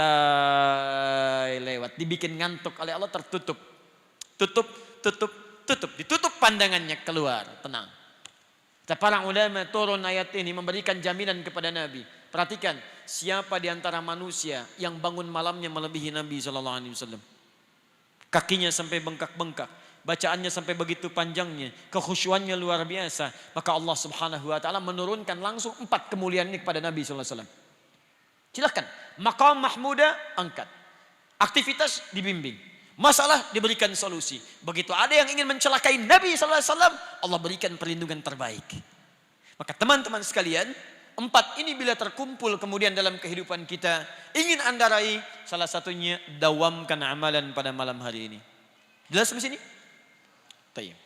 lewat, dibikin ngantuk oleh Allah, tertutup. Tutup. Ditutup pandangannya, keluar, tenang. Para ulama turun ayat ini memberikan jaminan kepada Nabi. Perhatikan, siapa di antara manusia yang bangun malamnya melebihi Nabi sallallahu alaihi wasallam? Kakinya sampai bengkak-bengkak, bacaannya sampai begitu panjangnya, kekhusyuannya luar biasa. Maka Allah Subhanahu wa taala menurunkan langsung 4 kemuliaan ini kepada Nabi sallallahu alaihi wasallam. Silakan, maqam mahmuda angkat. Aktivitas dibimbing. Masalah diberikan solusi. Begitu ada yang ingin mencelakai Nabi sallallahu alaihi wasallam, Allah berikan perlindungan terbaik. Maka teman-teman sekalian, 4 ini bila terkumpul kemudian dalam kehidupan kita, ingin Anda raih, salah satunya dawamkan amalan pada malam hari ini. Jelas sampai sini? Tayyib.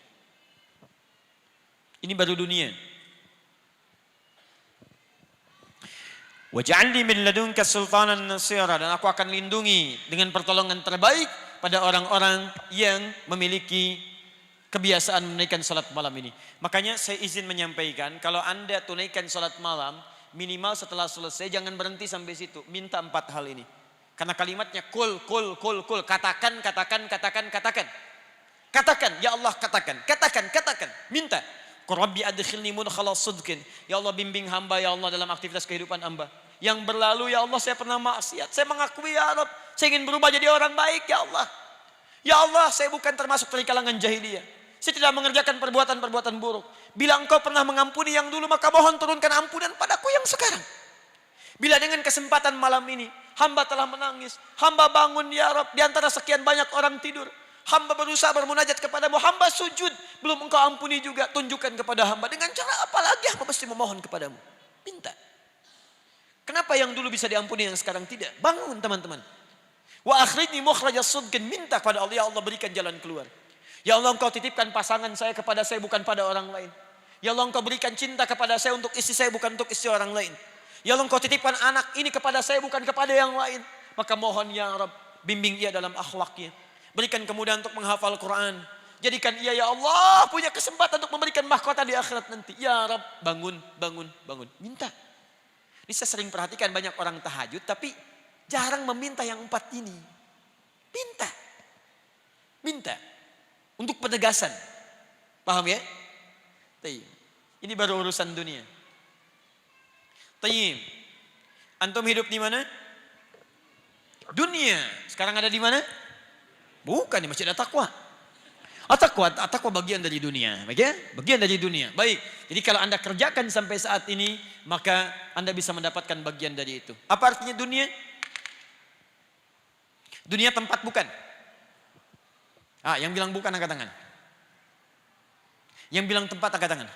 Ini baru dunia. Waj'alni min ladunka sultanan nasira, dan aku akan lindungi dengan pertolongan terbaik pada orang-orang yang memiliki kebiasaan menunaikan salat malam ini. Makanya saya izin menyampaikan, kalau Anda tunaikan salat malam, minimal setelah selesai jangan berhenti sampai situ. Minta 4 hal ini. Karena kalimatnya kul. Katakan. Katakan, ya Allah katakan. Minta. Rabbi adkhilni mudkhala sidqin. Ya Allah bimbing hamba ya Allah dalam aktivitas kehidupan hamba. Yang berlalu ya Allah saya pernah maksiat. Saya mengakui ya Rabb, saya ingin berubah jadi orang baik ya Allah. Ya Allah, saya bukan termasuk dari kalangan jahiliyah. Saya tidak mengerjakan perbuatan-perbuatan buruk. Bila Engkau pernah mengampuni yang dulu, maka mohon turunkan ampunan padaku yang sekarang. Bila dengan kesempatan malam ini, hamba telah menangis, hamba bangun ya Rabb, di antara sekian banyak orang tidur. Hamba berusaha bermunajat kepadamu, hamba sujud, belum Engkau ampuni juga, tunjukkan kepada hamba. Dengan cara apa lagi hamba mesti memohon kepadamu? Minta. Kenapa yang dulu bisa diampuni, yang sekarang tidak? Bangun teman-teman. Wa akhrijni mukhrajas sidqin, minta kepada Allah, ya Allah berikan jalan keluar. Ya Allah Engkau titipkan pasangan saya kepada saya bukan pada orang lain. Ya Allah Engkau berikan cinta kepada saya untuk istri saya bukan untuk istri orang lain. Ya Allah Engkau titipkan anak ini kepada saya bukan kepada yang lain. Maka mohon ya Rabb, bimbing ia dalam akhlaknya. Berikan kemudahan untuk menghafal Quran. Jadikan ia ya Allah punya kesempatan untuk memberikan mahkota di akhirat nanti. Ya Rabb, bangun. Minta. Bisa sering perhatikan banyak orang tahajud tapi jarang meminta yang 4 ini. Minta. Untuk penegasan. Paham ya? Tayyib. Ini baru urusan dunia. Tayyib. Antum hidup di mana? Dunia. Sekarang ada di mana? Bukan di Masjid At-Taqwa. At-Taqwa bagian dari dunia. Baik ya? Bagian dari dunia. Baik. Jadi kalau Anda kerjakan sampai saat ini, maka Anda bisa mendapatkan bagian dari itu. Apa artinya dunia? Dunia tempat bukan? Yang bilang bukan angkat tangan. Yang bilang tempat angkat tangan.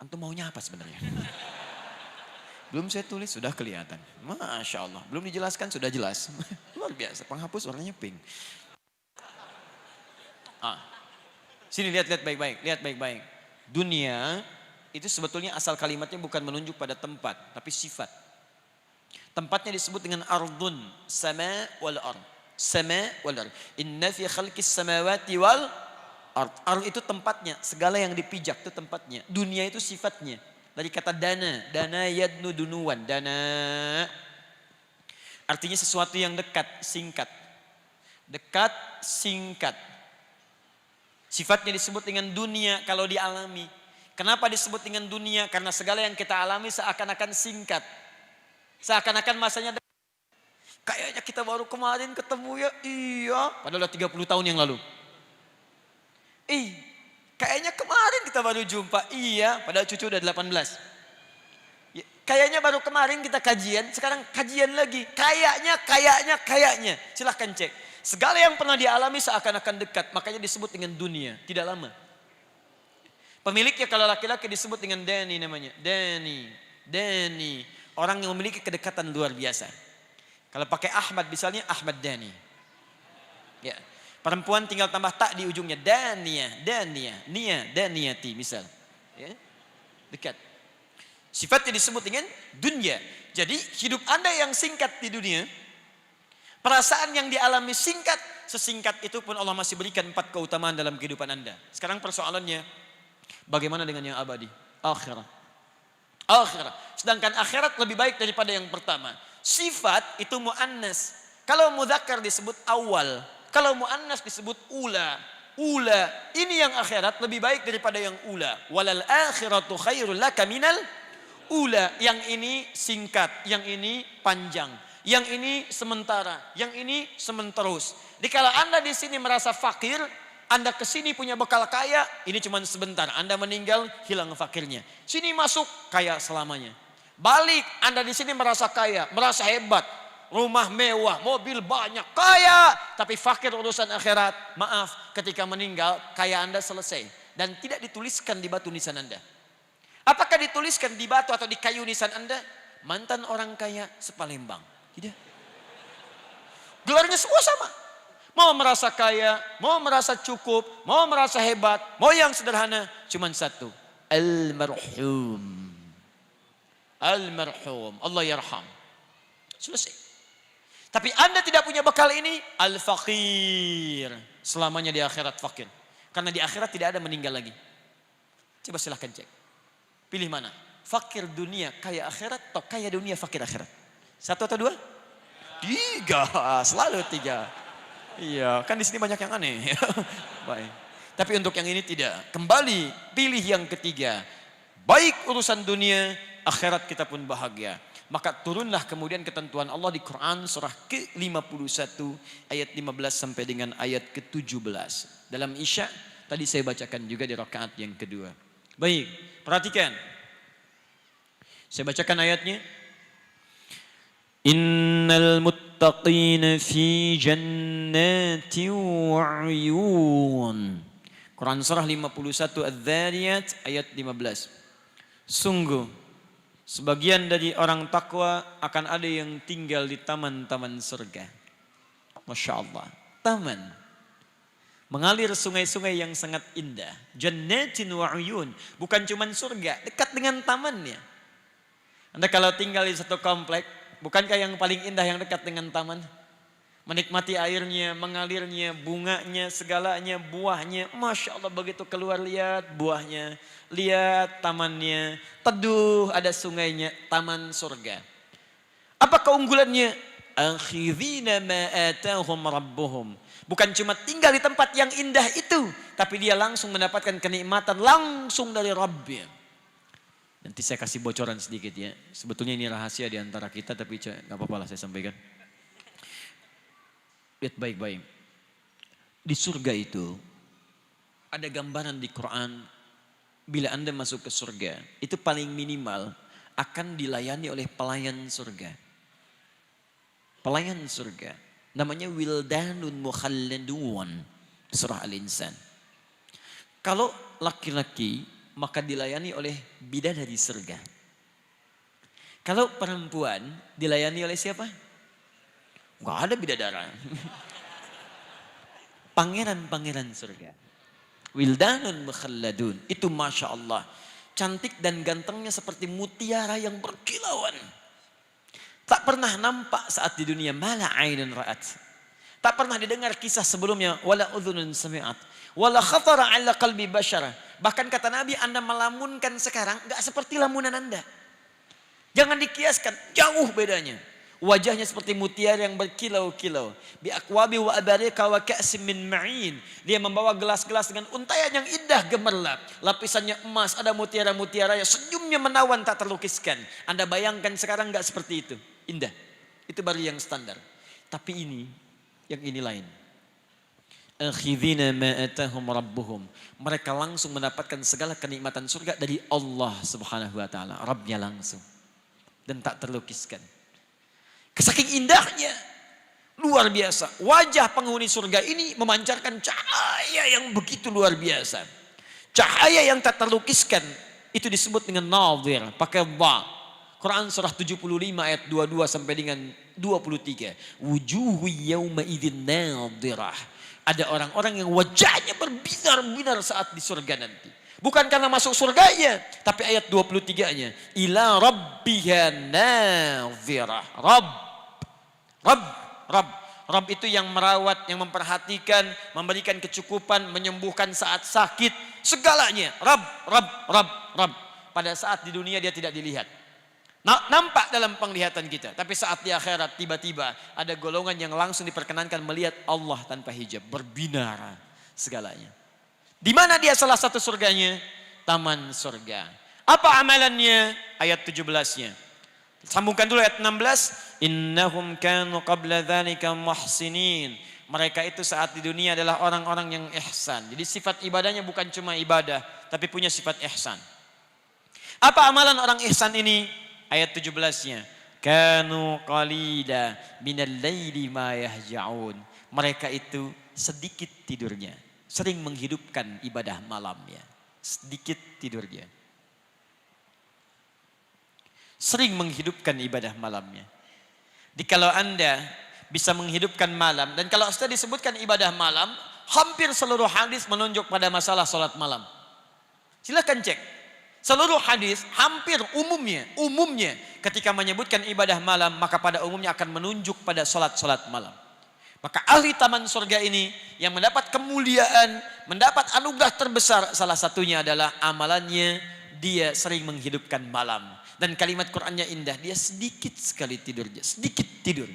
Antum maunya apa sebenarnya? Belum saya tulis sudah kelihatan. Masya Allah. Belum dijelaskan sudah jelas. Luar biasa. Penghapus warnanya pink. Sini lihat baik-baik. Lihat baik-baik. Dunia itu sebetulnya asal kalimatnya bukan menunjuk pada tempat. Tapi sifat. Tempatnya disebut dengan ardun. Sama wal ard. Sama wal ard. Inna fi khalqis samawati wal ard. Ard itu tempatnya. Segala yang dipijak itu tempatnya. Dunia itu sifatnya. Dari kata dana. Dana yadnu dunuan. Dana. Artinya sesuatu yang dekat. Singkat. Dekat, singkat. Sifatnya disebut dengan dunia kalau dialami. Kenapa disebut dengan dunia? Karena segala yang kita alami seakan-akan singkat. Seakan-akan masanya dekat. Kayaknya kita baru kemarin ketemu ya. Iya. Padahal udah 30 tahun yang lalu. Kayaknya kemarin kita baru jumpa. Iya. Padahal cucu udah 18. Kayaknya baru kemarin kita kajian. Sekarang kajian lagi. Kayaknya. Silahkan cek. Segala yang pernah dialami seakan-akan dekat. Makanya disebut dengan dunia. Tidak lama. Pemiliknya kalau laki-laki disebut dengan Dani namanya. Dani. Orang yang memiliki kedekatan luar biasa. Kalau pakai Ahmad misalnya Ahmad Dani. Ya. Perempuan tinggal tambah tak di ujungnya. Dania. Nia, Daniati misal. Ya. Dekat. Sifatnya disebut dengan dunia. Jadi hidup Anda yang singkat di dunia. Perasaan yang dialami singkat, sesingkat itu pun Allah masih berikan 4 keutamaan dalam kehidupan Anda. Sekarang persoalannya, bagaimana dengan yang abadi? Akhirat. Sedangkan akhirat lebih baik daripada yang pertama. Sifat itu mu'annas. Kalau mudzakkar disebut awal. Kalau mu'annas disebut ula. Ini yang akhirat lebih baik daripada yang ula. Walal akhiratu khairul laka minal ula. Yang ini singkat, yang ini panjang. Yang ini sementara, yang ini sementerus. Jadi kalau Anda di sini merasa fakir, Anda ke sini punya bekal kaya, ini cuma sebentar. Anda meninggal, hilang fakirnya. Sini masuk, kaya selamanya. Balik, Anda di sini merasa kaya, merasa hebat. Rumah mewah, mobil banyak, kaya. Tapi fakir urusan akhirat. Maaf, ketika meninggal, kaya Anda selesai. Dan tidak dituliskan di batu nisan Anda. Apakah dituliskan di batu atau di kayu nisan Anda? Mantan orang kaya sepalembang. Tidak. Gelarnya semua sama. Mau merasa kaya, mau merasa cukup, mau merasa hebat, mau yang sederhana, cuman satu. Almarhum. Allah yarham. Selesai. Tapi Anda tidak punya bekal ini, al-faqir. Selamanya di akhirat fakir. Karena di akhirat tidak ada meninggal lagi. Coba silahkan cek. Pilih mana? Fakir dunia, kaya akhirat, atau kaya dunia, fakir akhirat? 1 atau 2? 3, selalu 3. Iya, kan di sini banyak yang aneh. Baik. Tapi untuk yang ini tidak. Kembali pilih yang ketiga. Baik urusan dunia, akhirat kita pun bahagia. Maka turunlah kemudian ketentuan Allah di Quran surah ke-51 ayat 15 sampai dengan ayat ke-17. Dalam Isya tadi saya bacakan juga di rakaat yang kedua. Baik, perhatikan. Saya bacakan ayatnya. Innal muttaqina fi jannatin wa 'uyun. Quran surah 51 Adz-Dzariyat ayat 15. Sungguh sebagian dari orang takwa akan ada yang tinggal di taman-taman surga. Masya Allah. Taman. Mengalir sungai-sungai yang sangat indah. Jannatin wa 'uyun. Bukan cuma surga, dekat dengan tamannya. Anda kalau tinggal di satu komplek, bukankah yang paling indah yang dekat dengan taman? Menikmati airnya, mengalirnya, bunganya, segalanya, buahnya. Masya Allah begitu keluar lihat buahnya. Lihat tamannya. Teduh ada sungainya. Taman surga. Apa keunggulannya? Akhidhina ma atahum rabbuhum. Bukan cuma tinggal di tempat yang indah itu. Tapi dia langsung mendapatkan kenikmatan langsung dari Rabbnya. Nanti saya kasih bocoran sedikit ya. Sebetulnya ini rahasia di antara kita tapi gak apa-apa lah saya sampaikan. Lihat baik-baik. Di surga itu ada gambaran di Quran. Bila Anda masuk ke surga, itu paling minimal akan dilayani oleh pelayan surga. Pelayan surga. Namanya wildanun mukhalladun. Surah Al-Insan. Kalau laki-laki maka dilayani oleh bidadari surga. Kalau perempuan dilayani oleh siapa? Gak ada bidadara. Pangeran-pangeran surga. Wildanun mukhalladun. Itu Masya Allah. Cantik dan gantengnya seperti mutiara yang berkilauan. Tak pernah nampak saat di dunia. Mala ainun ra'at. Tak pernah didengar kisah sebelumnya. Wala udhunun sami'at. Wala khatara ala qalbi bashara. Bahkan kata Nabi, Anda melamunkan sekarang gak seperti lamunan Anda. Jangan dikiaskan. Jauh bedanya. Wajahnya seperti mutiara yang berkilau-kilau. Bi aqwabi wa abarika wa ka'sim min ma'in. Dia membawa gelas-gelas dengan untayan yang indah gemerlap. Lapisannya emas, ada mutiara-mutiara. Senyumnya menawan tak terlukiskan. Anda bayangkan sekarang enggak seperti itu. Indah. Itu baru yang standar. Tapi ini, yang ini lain. Akhidhina ma atahum rabbuhum. Mereka langsung mendapatkan segala kenikmatan surga dari Allah Subhanahu wa taala. Rabbnya langsung. Dan tak terlukiskan. Saking indahnya, luar biasa. Wajah penghuni surga ini memancarkan cahaya yang begitu luar biasa. Cahaya yang tak terlukiskan, itu disebut dengan nadhir, pakai dha. Quran surah 75 ayat 22 sampai dengan 23. Wujuhu yawma idzin nadhirah. Ada orang-orang yang wajahnya berbinar-binar saat di surga nanti. Bukan karena masuk surganya, tapi ayat 23-nya. Ila rabbiha nadhirah. Rabb itu yang merawat, yang memperhatikan, memberikan kecukupan, menyembuhkan saat sakit, segalanya. Rabb. Pada saat di dunia dia tidak dilihat. Nampak dalam penglihatan kita, tapi saat di akhirat tiba-tiba ada golongan yang langsung diperkenankan melihat Allah tanpa hijab, berbinar segalanya. Di mana dia salah satu surganya? Taman surga. Apa amalannya? Ayat 17-nya. Sambungkan dulu ayat 16. Innahum kanu qabla dzalika muhsinin. Mereka itu saat di dunia adalah orang-orang yang ihsan. Jadi sifat ibadahnya bukan cuma ibadah, tapi punya sifat ihsan. Apa amalan orang ihsan ini? Ayat 17-nya. Kanu qalila minal laili ma yahja'un. Mereka itu sedikit tidurnya. Sering menghidupkan ibadah malamnya. Sedikit tidurnya. Sering menghidupkan ibadah malamnya. Kalau Anda bisa menghidupkan malam, dan kalau sudah disebutkan ibadah malam, hampir seluruh hadis menunjuk pada masalah salat malam. Silakan cek. Seluruh hadis hampir umumnya ketika menyebutkan ibadah malam, maka pada umumnya akan menunjuk pada salat malam. Maka ahli taman surga ini yang mendapat kemuliaan, mendapat anugerah terbesar, salah satunya adalah amalannya dia sering menghidupkan malam. Dan kalimat Qur'annya indah, dia sedikit sekali tidurnya, sedikit tidur.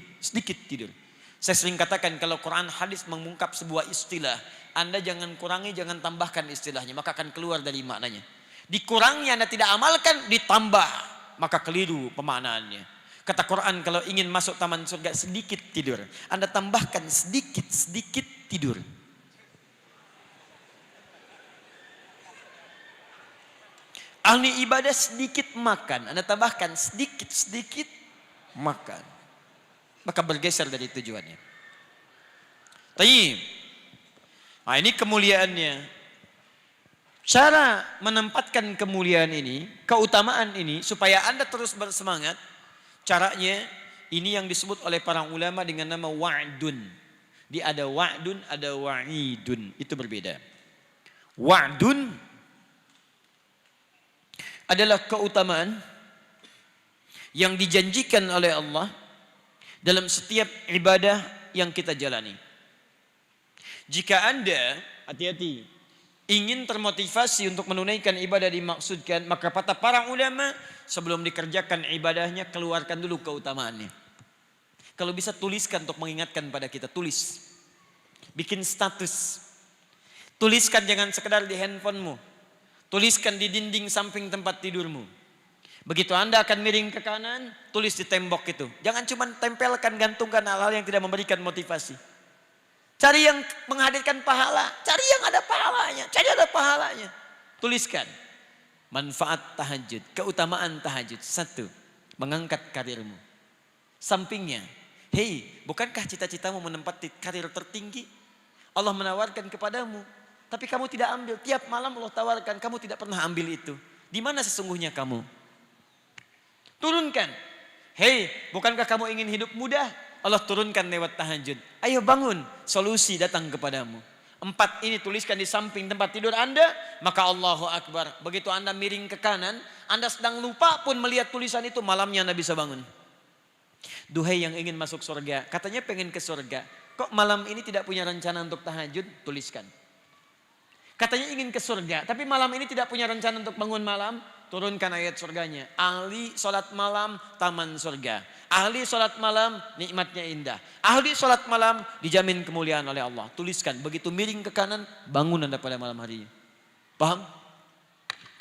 Saya sering katakan kalau Quran hadis mengungkap sebuah istilah, Anda jangan kurangi, jangan tambahkan istilahnya, maka akan keluar dari maknanya. Dikurangnya Anda tidak amalkan, ditambah, maka keliru pemaknaannya. Kata Quran kalau ingin masuk taman surga sedikit tidur, Anda tambahkan sedikit tidur. Ahli ibadah sedikit makan, Anda tambahkan sedikit makan. Maka bergeser dari tujuannya. Tayyib. Nah ini kemuliaannya. Cara menempatkan kemuliaan ini, keutamaan ini, supaya Anda terus bersemangat. Caranya ini yang disebut oleh para ulama dengan nama wa'dun. Dia ada wa'dun, ada wa'idun. Itu berbeda. Wa'dun adalah keutamaan yang dijanjikan oleh Allah dalam setiap ibadah yang kita jalani. Jika Anda, hati-hati, ingin termotivasi untuk menunaikan ibadah dimaksudkan, maka kata para ulama, sebelum dikerjakan ibadahnya, keluarkan dulu keutamaannya. Kalau bisa tuliskan untuk mengingatkan pada kita, tulis. Bikin status. Tuliskan jangan sekedar di handphonemu. Tuliskan di dinding samping tempat tidurmu. Begitu Anda akan miring ke kanan, tulis di tembok itu. Jangan cuma tempelkan, gantungkan hal-hal yang tidak memberikan motivasi. Cari yang menghadirkan pahala. Cari yang ada pahalanya. Cari ada pahalanya. Tuliskan. Manfaat tahajud. Keutamaan tahajud. 1. Mengangkat karirmu. Sampingnya. Hei, bukankah cita-citamu menempati karir tertinggi? Allah menawarkan kepadamu. Tapi kamu tidak ambil. Tiap malam Allah tawarkan. Kamu tidak pernah ambil itu. Di mana sesungguhnya kamu? Turunkan. Hei, bukankah kamu ingin hidup mudah? Allah turunkan lewat tahajud. Ayo bangun, solusi datang kepadamu. 4 ini tuliskan di samping tempat tidur Anda, maka Allahu Akbar. Begitu Anda miring ke kanan, Anda sedang lupa pun melihat tulisan itu, malamnya Anda bisa bangun. Duhai yang ingin masuk surga, katanya pengen ke surga. Kok malam ini tidak punya rencana untuk tahajud? Tuliskan. Katanya ingin ke surga, tapi malam ini tidak punya rencana untuk bangun malam? Turunkan ayat surganya. Ahli sholat malam, taman surga. Ahli sholat malam, nikmatnya indah. Ahli sholat malam, dijamin kemuliaan oleh Allah. Tuliskan, begitu miring ke kanan, bangun Anda pada malam harinya. Paham?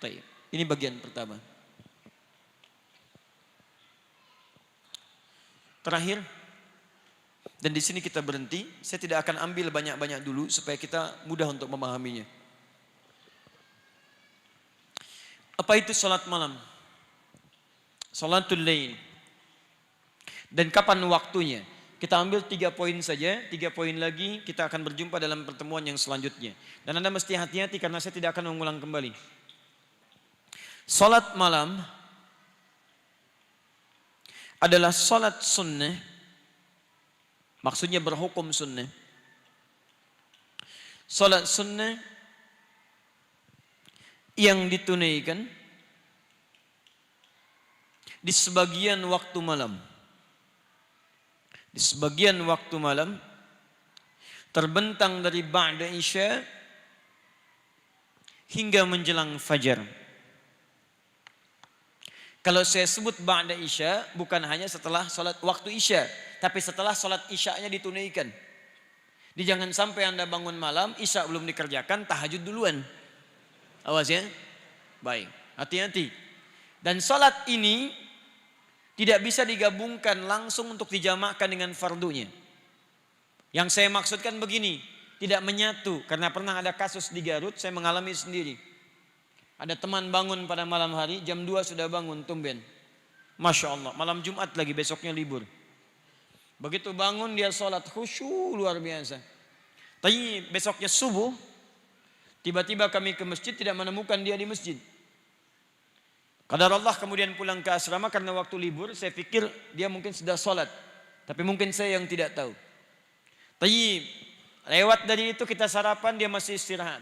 Baik. Ini bagian pertama. Terakhir, dan di sini kita berhenti. Saya tidak akan ambil banyak-banyak dulu, supaya kita mudah untuk memahaminya. Apa itu sholat malam? Sholatul lail. Dan kapan waktunya? Kita ambil 3 poin saja, 3 poin lagi kita akan berjumpa dalam pertemuan yang selanjutnya. Dan Anda mesti hati-hati karena saya tidak akan mengulang kembali. Sholat malam adalah sholat sunnah, maksudnya berhukum sunnah. Sholat sunnah yang ditunaikan di sebagian waktu malam. Di sebagian waktu malam terbentang dari ba'da isya hingga menjelang fajar. Kalau saya sebut ba'da isya bukan hanya setelah salat waktu isya, tapi setelah salat isyanya ditunaikan. Jadi jangan sampai Anda bangun malam, isya belum dikerjakan, tahajud duluan. Awas ya. Baik, hati-hati. Dan salat ini tidak bisa digabungkan langsung untuk dijamakkan dengan fardunya. Yang saya maksudkan begini, tidak menyatu. Karena pernah ada kasus di Garut, saya mengalami sendiri. Ada teman bangun pada malam hari, jam 2 sudah bangun, tumben. Masya Allah, malam Jumat lagi, besoknya libur. Begitu bangun dia sholat khusyuk luar biasa. Tapi besoknya subuh, tiba-tiba kami ke masjid tidak menemukan dia di masjid. Qadar Allah kemudian pulang ke asrama karena waktu libur, saya pikir dia mungkin sudah sholat. Tapi mungkin saya yang tidak tahu. Tapi lewat dari itu kita sarapan, dia masih istirahat.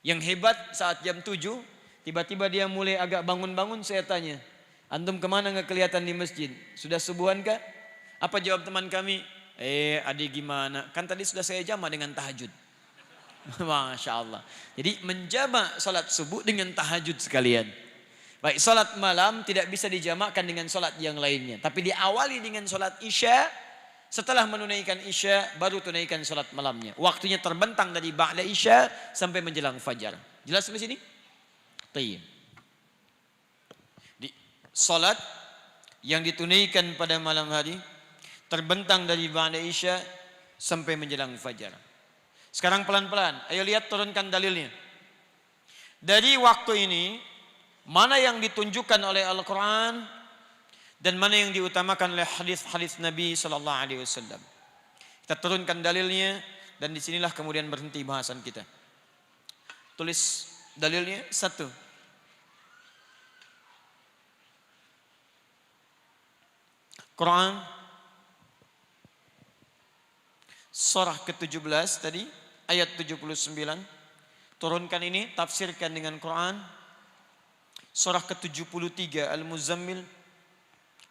Yang hebat saat jam 7, tiba-tiba dia mulai agak bangun-bangun, saya tanya, antum kemana nggak kelihatan di masjid? Sudah subuhan kah? Apa jawab teman kami? Adik gimana? Kan tadi sudah saya jama dengan tahajud. Masya Allah. Jadi menjama salat subuh dengan tahajud sekalian. Baik, salat malam tidak bisa dijamakkan dengan salat yang lainnya. Tapi diawali dengan salat isya. Setelah menunaikan isya, baru tunaikan salat malamnya. Waktunya terbentang dari ba'da isya sampai menjelang fajar. Jelas sampai sini? Tayyib. Salat yang ditunaikan pada malam hari terbentang dari ba'da isya sampai menjelang fajar. Sekarang pelan-pelan, ayo lihat, turunkan dalilnya. Dari waktu ini, mana yang ditunjukkan oleh Al-Quran dan mana yang diutamakan oleh hadis-hadis Nabi Sallallahu Alaihi Wasallam. Kita turunkan dalilnya dan disinilah kemudian berhenti bahasan kita. Tulis dalilnya. 1. Quran surah ke-17 tadi ayat 79. Turunkan ini, tafsirkan dengan Quran. Surah ke-73 Al-Muzammil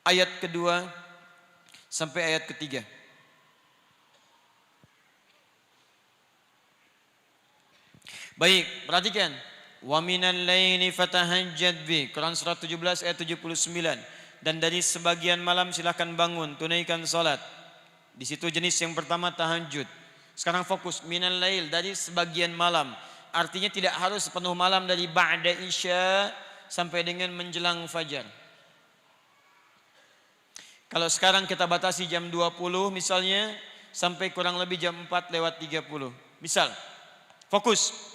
ayat kedua sampai ayat ketiga. Baik, perhatikan. Wa minal laili fatahajjad bi. Quran surah 17 ayat 79. Dan dari sebagian malam silahkan bangun, tunaikan salat. Di situ jenis yang pertama tahajud. Sekarang fokus minal lail, dari sebagian malam. Artinya tidak harus sepenuh malam dari ba'da isya sampai dengan menjelang fajar. Kalau sekarang kita batasi jam 20 misalnya sampai kurang lebih jam 4 lewat 30. Misal, fokus.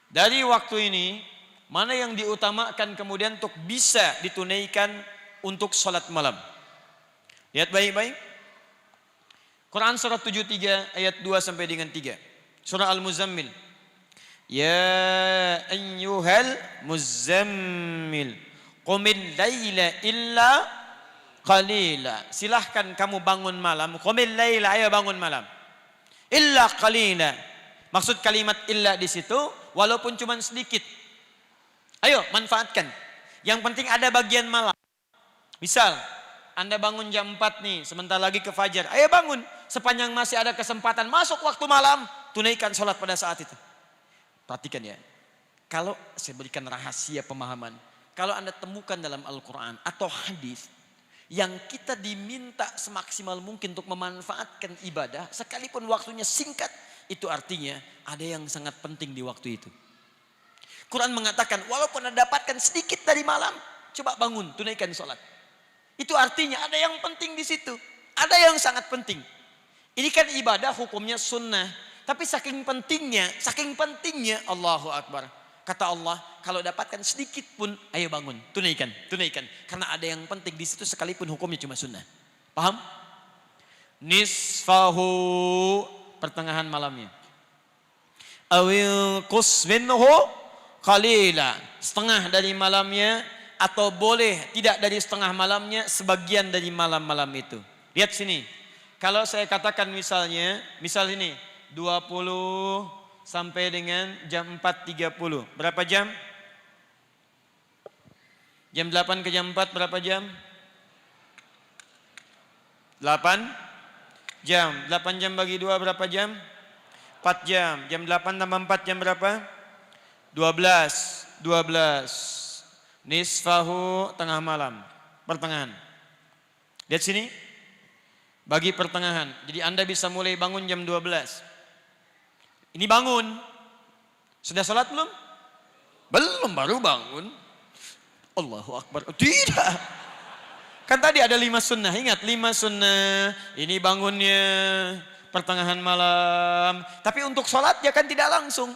Dari waktu ini, mana yang diutamakan kemudian untuk bisa ditunaikan untuk sholat malam. Lihat baik-baik. Quran surah 73 ayat 2 sampai dengan 3. Surah Al-Muzammil. Ya ayyuhal muzammil. Qumil layla illa qalila. Silahkan kamu bangun malam. Qumil layla, ayo bangun malam. Illa qalila. Maksud kalimat illa di situ walaupun cuma sedikit. Ayo manfaatkan. Yang penting ada bagian malam. Misal Anda bangun jam 4 nih, sebentar lagi ke fajar. Ayo bangun, sepanjang masih ada kesempatan masuk waktu malam, tunaikan sholat pada saat itu. Perhatikan ya, kalau saya berikan rahasia pemahaman, kalau Anda temukan dalam Al-Quran atau hadis yang kita diminta semaksimal mungkin untuk memanfaatkan ibadah, sekalipun waktunya singkat, itu artinya ada yang sangat penting di waktu itu. Quran mengatakan, walaupun Anda dapatkan sedikit dari malam, coba bangun, tunaikan sholat. Itu artinya ada yang penting di situ. Ada yang sangat penting. Ini kan ibadah hukumnya sunnah. Tapi saking pentingnya Allahu Akbar. Kata Allah, kalau dapatkan sedikit pun, ayo bangun, tunaikan. Karena ada yang penting di situ sekalipun hukumnya cuma sunnah. Paham? Nisfahu, pertengahan malamnya. Awil qus minhu qalila, setengah dari malamnya. Atau boleh tidak dari setengah malamnya, sebagian dari malam-malam itu. Lihat sini. Kalau saya katakan misalnya, misal ini 20 sampai dengan jam 4.30. Berapa jam? Jam 8 ke jam 4 berapa jam? 8 jam. 8 jam bagi 2 berapa jam? 4 jam. Jam 8 tambah 4 jam berapa? 12. Nisfahu, tengah malam, pertengahan. Lihat sini, bagi pertengahan. Jadi Anda bisa mulai bangun jam 12. Ini bangun. Sudah sholat belum? Belum, baru bangun. Allahu Akbar. Tidak. Kan tadi ada 5 sunnah, ingat 5 sunnah. Ini bangunnya pertengahan malam. Tapi untuk sholat ya kan tidak langsung.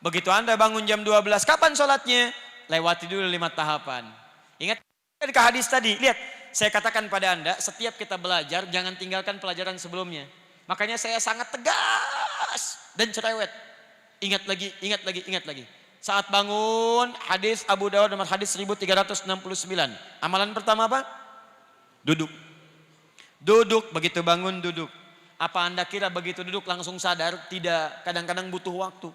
Begitu Anda bangun jam 12, kapan sholatnya? Lewati dulu 5 tahapan. Ingat ke hadis tadi, lihat. Saya katakan pada Anda, setiap kita belajar, jangan tinggalkan pelajaran sebelumnya. Makanya saya sangat tegas dan cerewet. Ingat lagi. Saat bangun, hadis Abu Dawud nomor hadis 1369. Amalan pertama apa? Duduk. Begitu bangun duduk. Apa Anda kira begitu duduk langsung sadar? Tidak, kadang-kadang butuh waktu.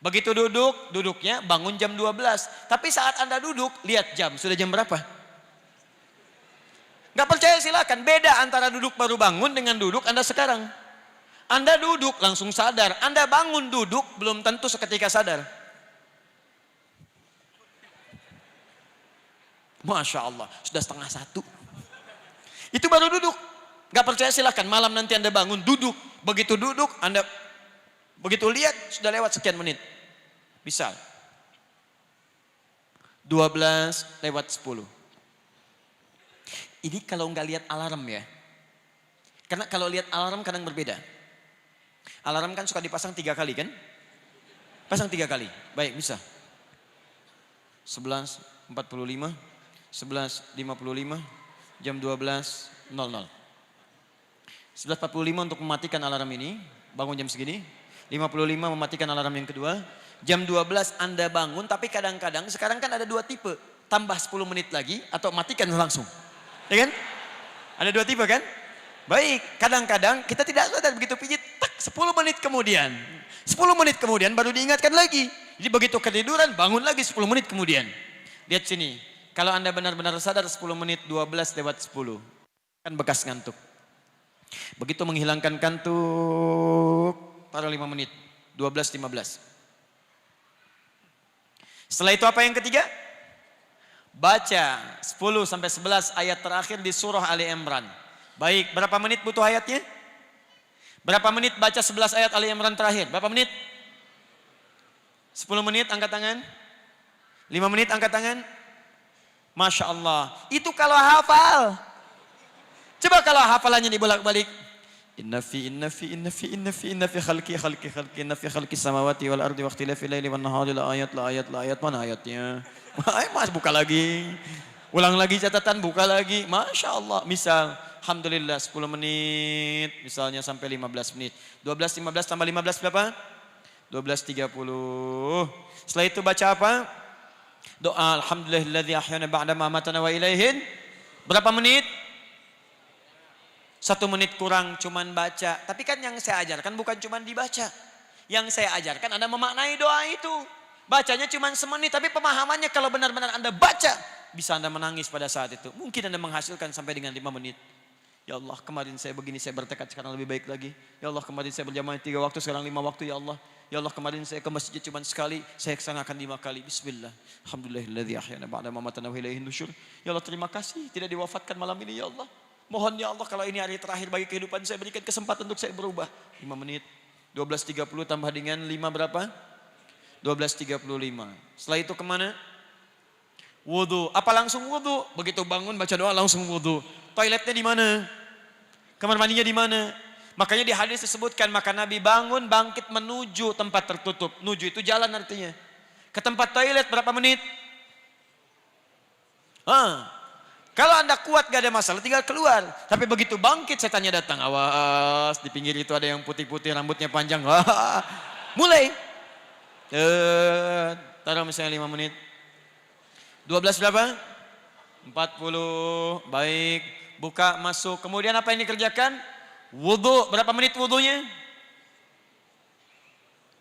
Begitu duduknya bangun jam 12. Tapi saat Anda duduk, lihat jam, sudah jam berapa? Gak percaya silakan, beda antara duduk baru bangun dengan duduk Anda sekarang. Anda duduk langsung sadar, Anda bangun duduk belum tentu seketika sadar. Masya Allah, sudah 12:30. Itu baru duduk. Gak percaya silakan, malam nanti Anda bangun duduk. Begitu duduk, Anda begitu lihat sudah lewat sekian menit. Misal 12:10. Ini kalau nggak lihat alarm ya. Karena kalau lihat alarm kadang berbeda. Alarm kan suka dipasang 3 kali kan? Pasang 3 kali. Baik, bisa. 11:45, 11:55, jam 12:00. 11:45 untuk mematikan alarm ini, bangun jam segini. 55 mematikan alarm yang kedua. Jam 12 Anda bangun, tapi kadang-kadang sekarang kan ada 2 tipe. Tambah 10 menit lagi atau matikan langsung. Ya kan? Ada 2 tipe kan? Baik, kadang-kadang kita tidak sadar begitu pijit, tak 10 menit kemudian. 10 menit kemudian baru diingatkan lagi. Jadi begitu ketiduran bangun lagi 10 menit kemudian. Lihat sini, kalau Anda benar-benar sadar 10 menit 12:10. Kan bekas ngantuk. Begitu menghilangkan kantuk, taruh 5 menit, 12:15. Setelah itu apa yang ketiga? Baca 10 sampai 11 ayat terakhir di surah Ali Imran. Baik, berapa menit butuh ayatnya? Berapa menit baca 11 ayat Ali Imran terakhir? Berapa menit? 10 menit angkat tangan. 5 menit angkat tangan. Masya Allah. Itu kalau hafal. Coba kalau hafalannya dibolak-balik. Inna fi khalqi samawati wal ardi wa ikhtilafil laili wan nahari la ayat. Mana ayatnya? Mas buka lagi. Ulang lagi catatan, buka lagi. Masya Allah. Misal, alhamdulillah 10 menit. Misalnya sampai 15 menit. 12:15 tambah 15 berapa? 12:30. Setelah itu baca apa? Doa alhamdulillahilladzi ahyana ba'da ma amatana wa ilaihin. Berapa menit? 1 menit kurang cuman baca. Tapi kan yang saya ajarkan bukan cuman dibaca. Yang saya ajarkan Anda memaknai doa itu. Bacanya cuman semenit, tapi pemahamannya kalau benar-benar Anda baca, bisa Anda menangis pada saat itu. Mungkin Anda menghasilkan sampai dengan 5 menit. Ya Allah, kemarin saya begini, saya bertekad sekarang lebih baik lagi. Ya Allah, kemarin saya berjamaah 3 waktu, sekarang 5 waktu, ya Allah. Ya Allah, kemarin saya ke masjid cuma sekali, saya kesanakan 5 kali. Bismillah. Alhamdulillahilladzi ahyana ba'da ma amatana wa ilaihin nusyur. Ya Allah, terima kasih tidak diwafatkan malam ini, ya Allah. Mohon ya Allah kalau ini hari terakhir bagi kehidupan saya, berikan kesempatan untuk saya berubah. 5 menit. 12:30 tambah dengan 5 berapa? 12:35. Setelah itu kemana? Wudu. Apa langsung wudu? Begitu bangun baca doa langsung wudu. Toiletnya di mana? Kamar mandinya di mana? Makanya di hadis disebutkan, maka Nabi bangun bangkit menuju tempat tertutup. Nuju itu jalan artinya. Ke tempat toilet berapa menit? Kalau Anda kuat gak ada masalah, tinggal keluar. Tapi begitu bangkit setannya datang. Awas, di pinggir itu ada yang putih-putih, rambutnya panjang. Mulai. Taruh misalnya 5 menit. 12 berapa? 40. Baik. Buka, masuk. Kemudian apa yang dikerjakan? Wudu. Berapa menit wudunya?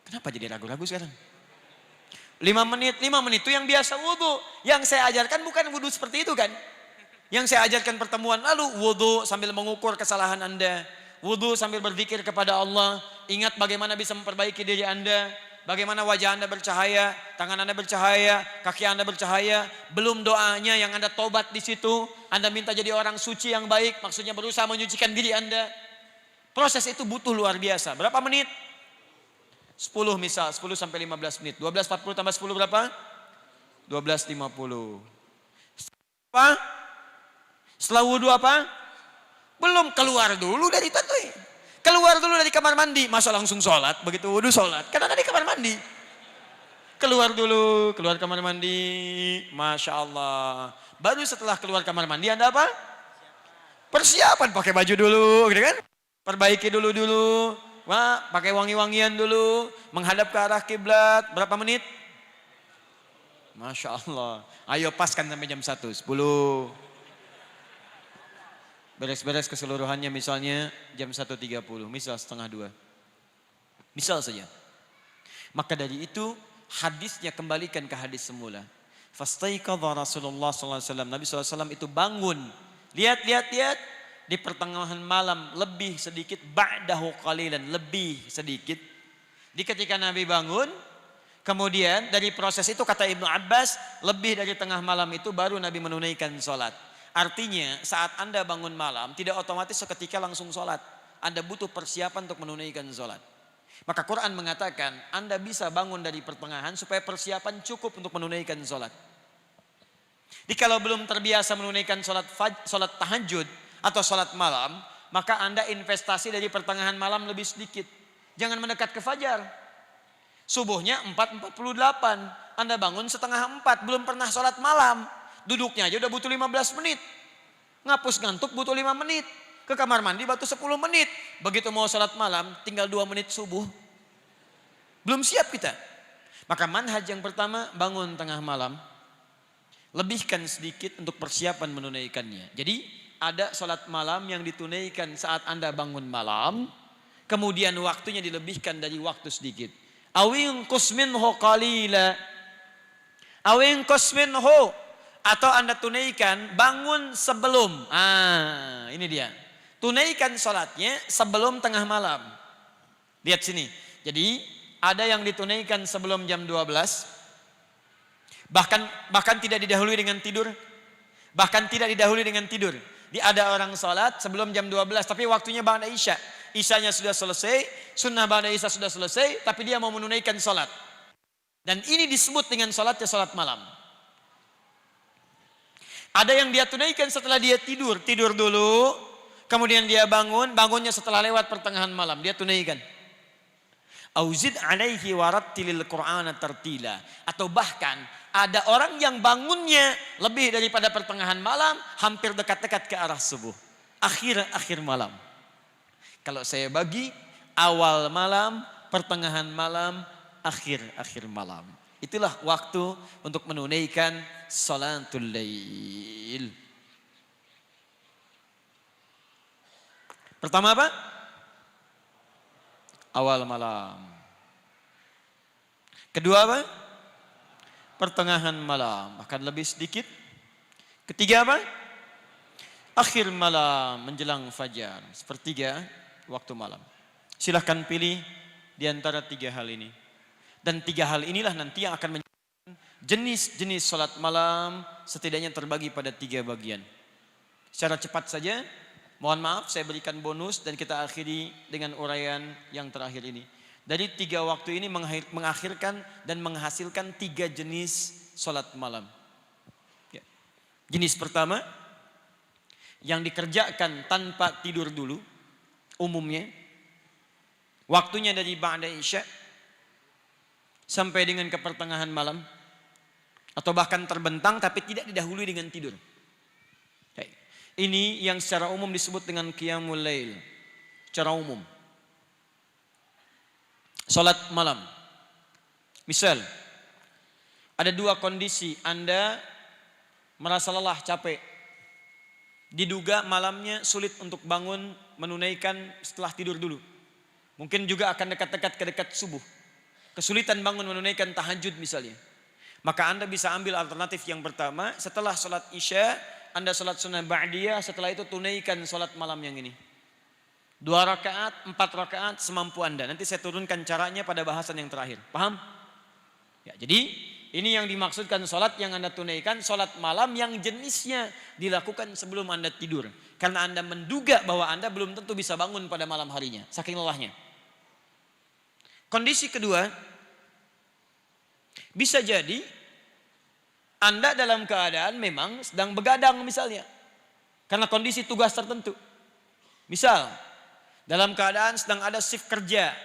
Kenapa jadi ragu-ragu sekarang? 5 menit. 5 menit itu yang biasa wudu. Yang saya ajarkan bukan wudu seperti itu kan? Yang saya ajarkan pertemuan lalu, wudu sambil mengukur kesalahan Anda. Wudu sambil berzikir kepada Allah. Ingat bagaimana bisa memperbaiki diri Anda. Bagaimana wajah Anda bercahaya, tangan Anda bercahaya, kaki Anda bercahaya. Belum doanya yang Anda tobat di situ. Anda minta jadi orang suci yang baik. Maksudnya berusaha menyucikan diri Anda. Proses itu butuh luar biasa. Berapa menit? 10 misal, 10 sampai 15 menit. 12:40 tambah 10 berapa? 12:50. Apa? Setelah wudhu apa? Belum, keluar dulu dari tadi. Keluar dulu dari kamar mandi. Masa langsung sholat? Begitu wudhu sholat. Kan ada di kamar mandi. Keluar dulu, keluar kamar mandi. Masya Allah. Baru setelah keluar kamar mandi Anda apa? Persiapan, pakai baju dulu, gitu kan? Perbaiki dulu. Wah, pakai wangi-wangian dulu. Menghadap ke arah kiblat. Berapa menit? Masya Allah. Ayo paskan sampai jam 1, 10. Beres-beres keseluruhannya misalnya jam 1.30, misal setengah 2. Misal saja. Maka dari itu hadisnya kembalikan ke hadis semula. Fastaiqadha Rasulullah SAW. Nabi SAW itu bangun. Lihat. Di pertengahan malam lebih sedikit. Ba'dahu qalilan. Lebih sedikit. Di ketika Nabi bangun. Kemudian dari proses itu kata Ibnu Abbas. Lebih dari tengah malam itu baru Nabi menunaikan sholat. Artinya saat Anda bangun malam tidak otomatis seketika langsung sholat. Anda butuh persiapan untuk menunaikan sholat. Maka Quran mengatakan Anda bisa bangun dari pertengahan supaya persiapan cukup untuk menunaikan sholat. Jadi kalau belum terbiasa menunaikan sholat tahajud atau sholat malam, maka Anda investasi dari pertengahan malam lebih sedikit. Jangan mendekat ke fajar. Subuhnya 4.48, Anda bangun setengah 4, belum pernah sholat malam. Duduknya aja udah butuh 15 menit. Ngapus ngantuk butuh 5 menit. Ke kamar mandi butuh 10 menit. Begitu mau sholat malam tinggal 2 menit subuh. Belum siap kita. Maka manhaj yang pertama bangun tengah malam. Lebihkan sedikit untuk persiapan menunaikannya. Jadi ada sholat malam yang ditunaikan saat Anda bangun malam. Kemudian waktunya dilebihkan dari waktu sedikit. Awinqus minhu qalila. Awinqus minhu. Atau Anda tunaikan bangun sebelum. Ini dia. Tunaikan sholatnya sebelum tengah malam. Lihat sini. Jadi ada yang ditunaikan sebelum jam 12. Bahkan tidak didahului dengan tidur. Bahkan tidak didahului dengan tidur. Ada orang sholat sebelum jam 12, tapi waktunya ba'da isya. Isyanya sudah selesai, sunnah ba'da isya sudah selesai, tapi dia mau menunaikan sholat. Dan ini disebut dengan sholatnya sholat malam. Ada yang dia tunaikan setelah dia tidur dulu, kemudian dia bangunnya setelah lewat pertengahan malam, dia tunaikan. Auzid alaihi warattilil Qur'ana tartila. Atau bahkan ada orang yang bangunnya lebih daripada pertengahan malam, hampir dekat-dekat ke arah subuh. Akhir malam. Kalau saya bagi, awal malam, pertengahan malam, akhir malam. Itulah waktu untuk menunaikan salatul lail. Pertama apa? Awal malam. Kedua apa? Pertengahan malam, bahkan lebih sedikit. Ketiga apa? Akhir malam menjelang fajar. Sepertiga waktu malam. Silahkan pilih di antara tiga hal ini. Dan tiga hal inilah nanti yang akan menjadi jenis-jenis salat malam setidaknya terbagi pada tiga bagian. Secara cepat saja, mohon maaf saya berikan bonus dan kita akhiri dengan uraian yang terakhir ini. Dari tiga waktu ini mengakhirkan dan menghasilkan tiga jenis salat malam. Ya. Jenis pertama, yang dikerjakan tanpa tidur dulu, umumnya, waktunya dari ba'da isya sampai dengan ke pertengahan malam, atau bahkan terbentang tapi tidak didahului dengan tidur. Ini yang secara umum disebut dengan qiyamul lail. Secara umum. Salat malam. Misal, ada dua kondisi. Anda merasa lelah, capek. Diduga malamnya sulit untuk bangun menunaikan setelah tidur dulu. Mungkin juga akan dekat subuh. Kesulitan bangun menunaikan tahajud misalnya. Maka Anda bisa ambil alternatif yang pertama. Setelah salat isya, Anda salat sunnah ba'diyah. Setelah itu tunaikan salat malam yang ini. 2 rakaat, 4 rakaat semampu Anda. Nanti saya turunkan caranya pada bahasan yang terakhir. Paham? Ya, jadi ini yang dimaksudkan salat yang Anda tunaikan. Salat malam yang jenisnya dilakukan sebelum Anda tidur. Karena Anda menduga bahwa Anda belum tentu bisa bangun pada malam harinya. Saking lelahnya. Kondisi kedua, bisa jadi Anda dalam keadaan memang sedang begadang misalnya. Karena kondisi tugas tertentu. Misal, dalam keadaan sedang ada shift kerja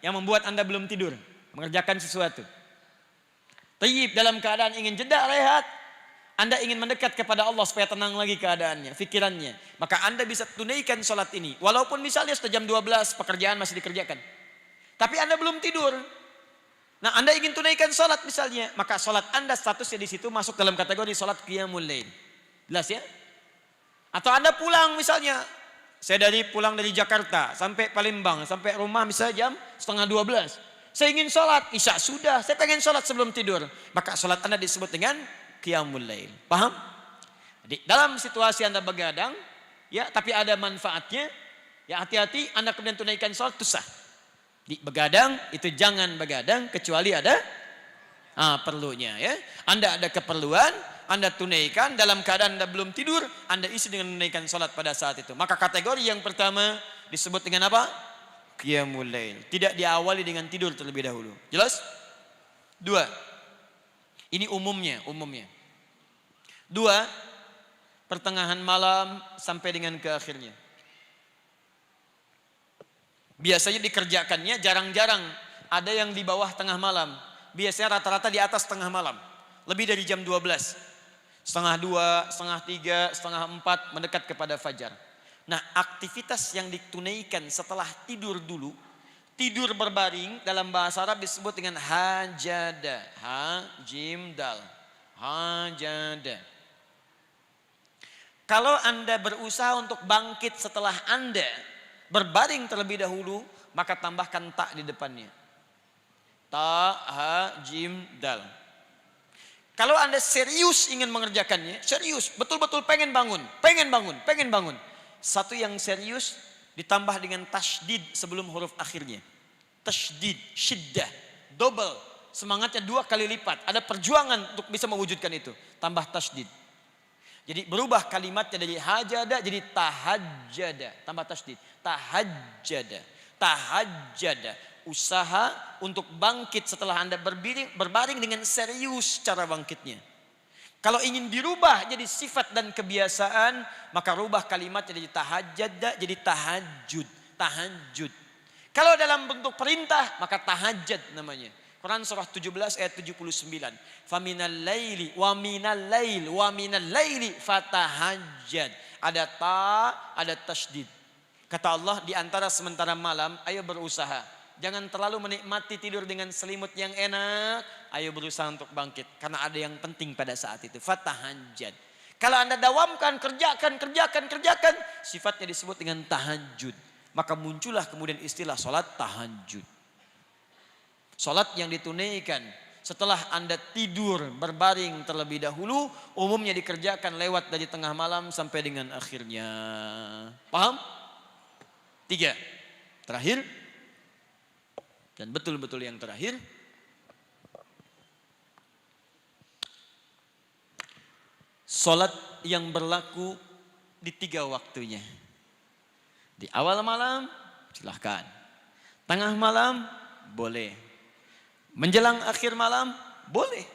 yang membuat Anda belum tidur. Mengerjakan sesuatu. Tayyib, dalam keadaan ingin jeda rehat. Anda ingin mendekat kepada Allah supaya tenang lagi keadaannya, fikirannya. Maka Anda bisa tunaikan sholat ini. Walaupun misalnya sudah jam 12 pekerjaan masih dikerjakan. Tapi Anda belum tidur. Nah, Anda ingin tunaikan salat misalnya, maka salat Anda statusnya di situ masuk dalam kategori salat qiyamul lail. Jelas ya? Atau Anda pulang misalnya, saya pulang dari Jakarta sampai Palembang, sampai rumah misalnya jam 11:30. Saya ingin salat, isya sudah, saya pengen salat sebelum tidur. Maka salat Anda disebut dengan qiyamul lail. Paham? Jadi, dalam situasi Anda begadang, ya, tapi ada manfaatnya, ya hati-hati Anda kemudian tunaikan salat itu sah. Di begadang itu jangan begadang kecuali ada perlunya ya. Anda ada keperluan, Anda tunaikan dalam keadaan Anda belum tidur, Anda isi dengan menunaikan salat pada saat itu. Maka kategori yang pertama disebut dengan apa? Qiyamul lail. Tidak diawali dengan tidur terlebih dahulu. Jelas? 2. Ini umumnya. 2. Pertengahan malam sampai dengan ke akhirnya. Biasanya dikerjakannya jarang-jarang. Ada yang di bawah tengah malam. Biasanya rata-rata di atas tengah malam. Lebih dari jam 12. 1:30, 1:30, 3:30, mendekat kepada fajar. Nah, aktivitas yang ditunaikan setelah tidur dulu. Tidur berbaring dalam bahasa Arab disebut dengan hajada. Ha-jim dal. Hajada. Kalau Anda berusaha untuk bangkit setelah Anda berbaring terlebih dahulu, maka tambahkan ta di depannya. Ta, ha, jim, dal. Kalau Anda serius ingin mengerjakannya, serius, betul-betul pengen bangun. Satu yang serius ditambah dengan tasydid sebelum huruf akhirnya. Tasydid, syiddah, double. semangatnya 2 kali lipat. Ada perjuangan untuk bisa mewujudkan itu. Tambah tasydid. Jadi berubah kalimatnya dari hajada jadi tahajjada. Tambah tasydid. Tahajjada. Tahajjada. Usaha untuk bangkit setelah Anda berbaring dengan serius cara bangkitnya. Kalau ingin dirubah jadi sifat dan kebiasaan, maka rubah kalimatnya dari tahajjada jadi tahajud. Tahajud. Kalau dalam bentuk perintah, maka tahajjud namanya. Quran surah 17 ayat 79. Faminal laili wa minal laili fatahajjad. Ada ada tasydid. Kata Allah, di antara sementara malam, ayo berusaha. Jangan terlalu menikmati tidur dengan selimut yang enak. Ayo berusaha untuk bangkit. Karena ada yang penting pada saat itu. Fatahajjad. Kalau Anda dawamkan, kerjakan. Sifatnya disebut dengan tahajud. Maka muncullah kemudian istilah sholat tahajud. Sholat yang ditunaikan setelah Anda tidur berbaring terlebih dahulu. Umumnya dikerjakan lewat dari tengah malam sampai dengan akhirnya. Paham? 3. Terakhir. Dan betul-betul yang terakhir, sholat yang berlaku di 3 waktunya. Di awal malam, silahkan. Tengah malam, boleh. Menjelang akhir malam, boleh.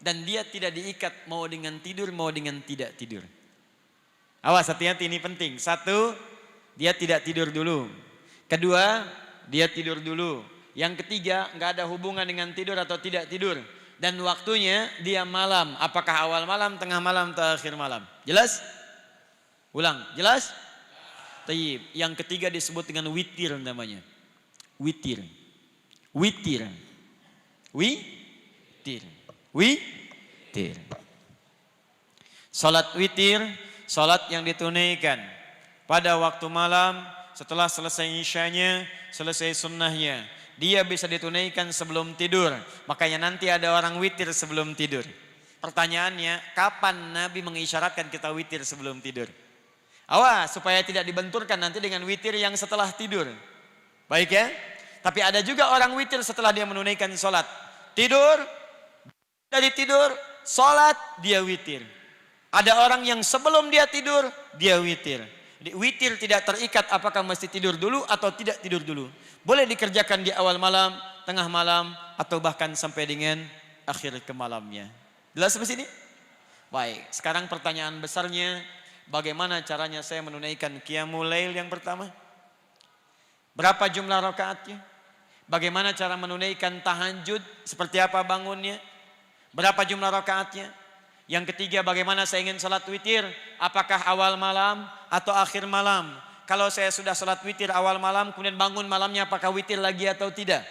Dan dia tidak diikat mau dengan tidur, mau dengan tidak tidur. Awas, hati-hati, ini penting. 1, dia tidak tidur dulu. 2, dia tidur dulu. Yang ketiga, nggak ada hubungan dengan tidur atau tidak tidur. Dan waktunya dia malam. Apakah awal malam, tengah malam, atau akhir malam. Jelas? Ulang, jelas? Tayyib. Yang ketiga disebut dengan witir namanya. Witir. Witir. Witir. Witir. Salat witir, salat yang ditunaikan pada waktu malam setelah selesai isyanya, selesai sunnahnya. Dia bisa ditunaikan sebelum tidur. Makanya nanti ada orang witir sebelum tidur. Pertanyaannya, kapan Nabi mengisyaratkan kita witir sebelum tidur? Awas, supaya tidak dibenturkan nanti dengan witir yang setelah tidur. Baik ya? Tapi ada juga orang witir setelah dia menunaikan sholat. Tidur, dari tidur, sholat, dia witir. Ada orang yang sebelum dia tidur, dia witir. Jadi witir tidak terikat apakah mesti tidur dulu atau tidak tidur dulu. Boleh dikerjakan di awal malam, tengah malam, atau bahkan sampai dengan akhir ke malamnya. Jelas sampai sini? Baik, sekarang pertanyaan besarnya, bagaimana caranya saya menunaikan qiyamul lail yang pertama? Berapa jumlah rakaatnya? Bagaimana cara menunaikan tahajud? Seperti apa bangunnya? Berapa jumlah rakaatnya? Yang ketiga, bagaimana saya ingin salat witir? Apakah awal malam atau akhir malam? Kalau saya sudah salat witir awal malam, kemudian bangun malamnya, apakah witir lagi atau tidak?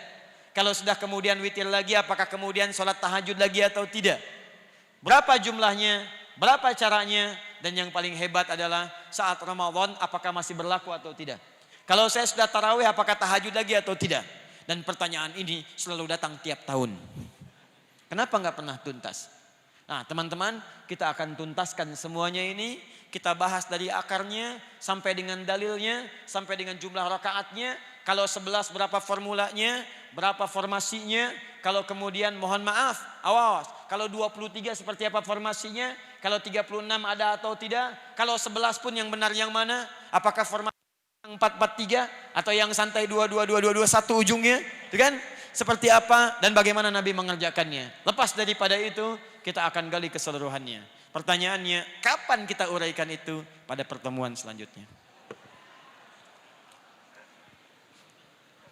Kalau sudah kemudian witir lagi, apakah kemudian salat tahajud lagi atau tidak? Berapa jumlahnya? Berapa caranya? Dan yang paling hebat adalah saat Ramadan, apakah masih berlaku atau tidak? Kalau saya sudah tarawih, apakah tahajud lagi atau tidak? Dan pertanyaan ini selalu datang tiap tahun. Kenapa nggak pernah tuntas? Nah teman-teman, kita akan tuntaskan semuanya ini. Kita bahas dari akarnya sampai dengan dalilnya, sampai dengan jumlah rakaatnya. Kalau 11 berapa formulanya, berapa formasinya. Kalau kemudian mohon maaf, awas. Kalau 23 seperti apa formasinya. Kalau 36 ada atau tidak. Kalau 11 pun yang benar yang mana. Apakah formasi yang 443 atau yang santai 22221 ujungnya. Itu kan? Seperti apa dan bagaimana Nabi mengerjakannya. Lepas daripada itu, kita akan gali keseluruhannya. Pertanyaannya, kapan kita uraikan itu? Pada pertemuan selanjutnya.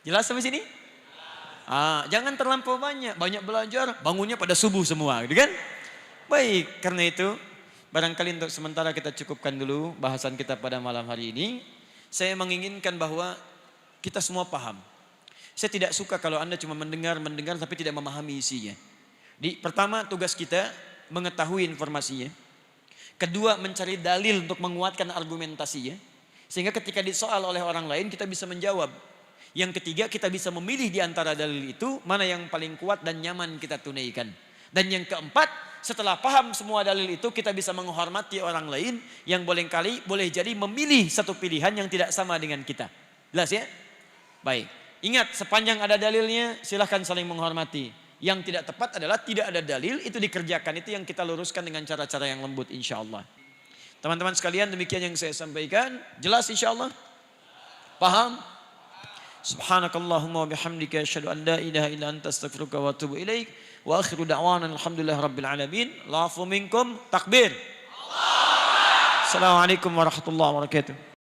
Jelas sampai sini? Jangan terlampau banyak belajar, bangunnya pada subuh semua, gitu kan? Baik, karena itu barangkali untuk sementara kita cukupkan dulu bahasan kita pada malam hari ini. Saya menginginkan bahwa kita semua paham. Saya tidak suka kalau Anda cuma mendengar tapi tidak memahami isinya. Pertama, tugas kita mengetahui informasinya. Kedua, mencari dalil untuk menguatkan argumentasinya. Sehingga ketika disoal oleh orang lain kita bisa menjawab. Yang ketiga, kita bisa memilih di antara dalil itu mana yang paling kuat dan nyaman kita tunaikan. Dan yang keempat, setelah paham semua dalil itu kita bisa menghormati orang lain yang boleh jadi memilih satu pilihan yang tidak sama dengan kita. Jelas ya? Baik. Ingat, sepanjang ada dalilnya silahkan saling menghormati. Yang tidak tepat adalah tidak ada dalil, itu dikerjakan. Itu yang kita luruskan dengan cara-cara yang lembut insya Allah. Teman-teman sekalian, demikian yang saya sampaikan. Jelas insya Allah? Paham? Subhanakallahumma wa bihamdika asyhadu an la ilaha illa anta astaghfiruka wa atubu ilaik. Wa akhiru da'wana alhamdulillahi rabbil alamin. La'afu minkum takbir. Assalamualaikum warahmatullahi wabarakatuh.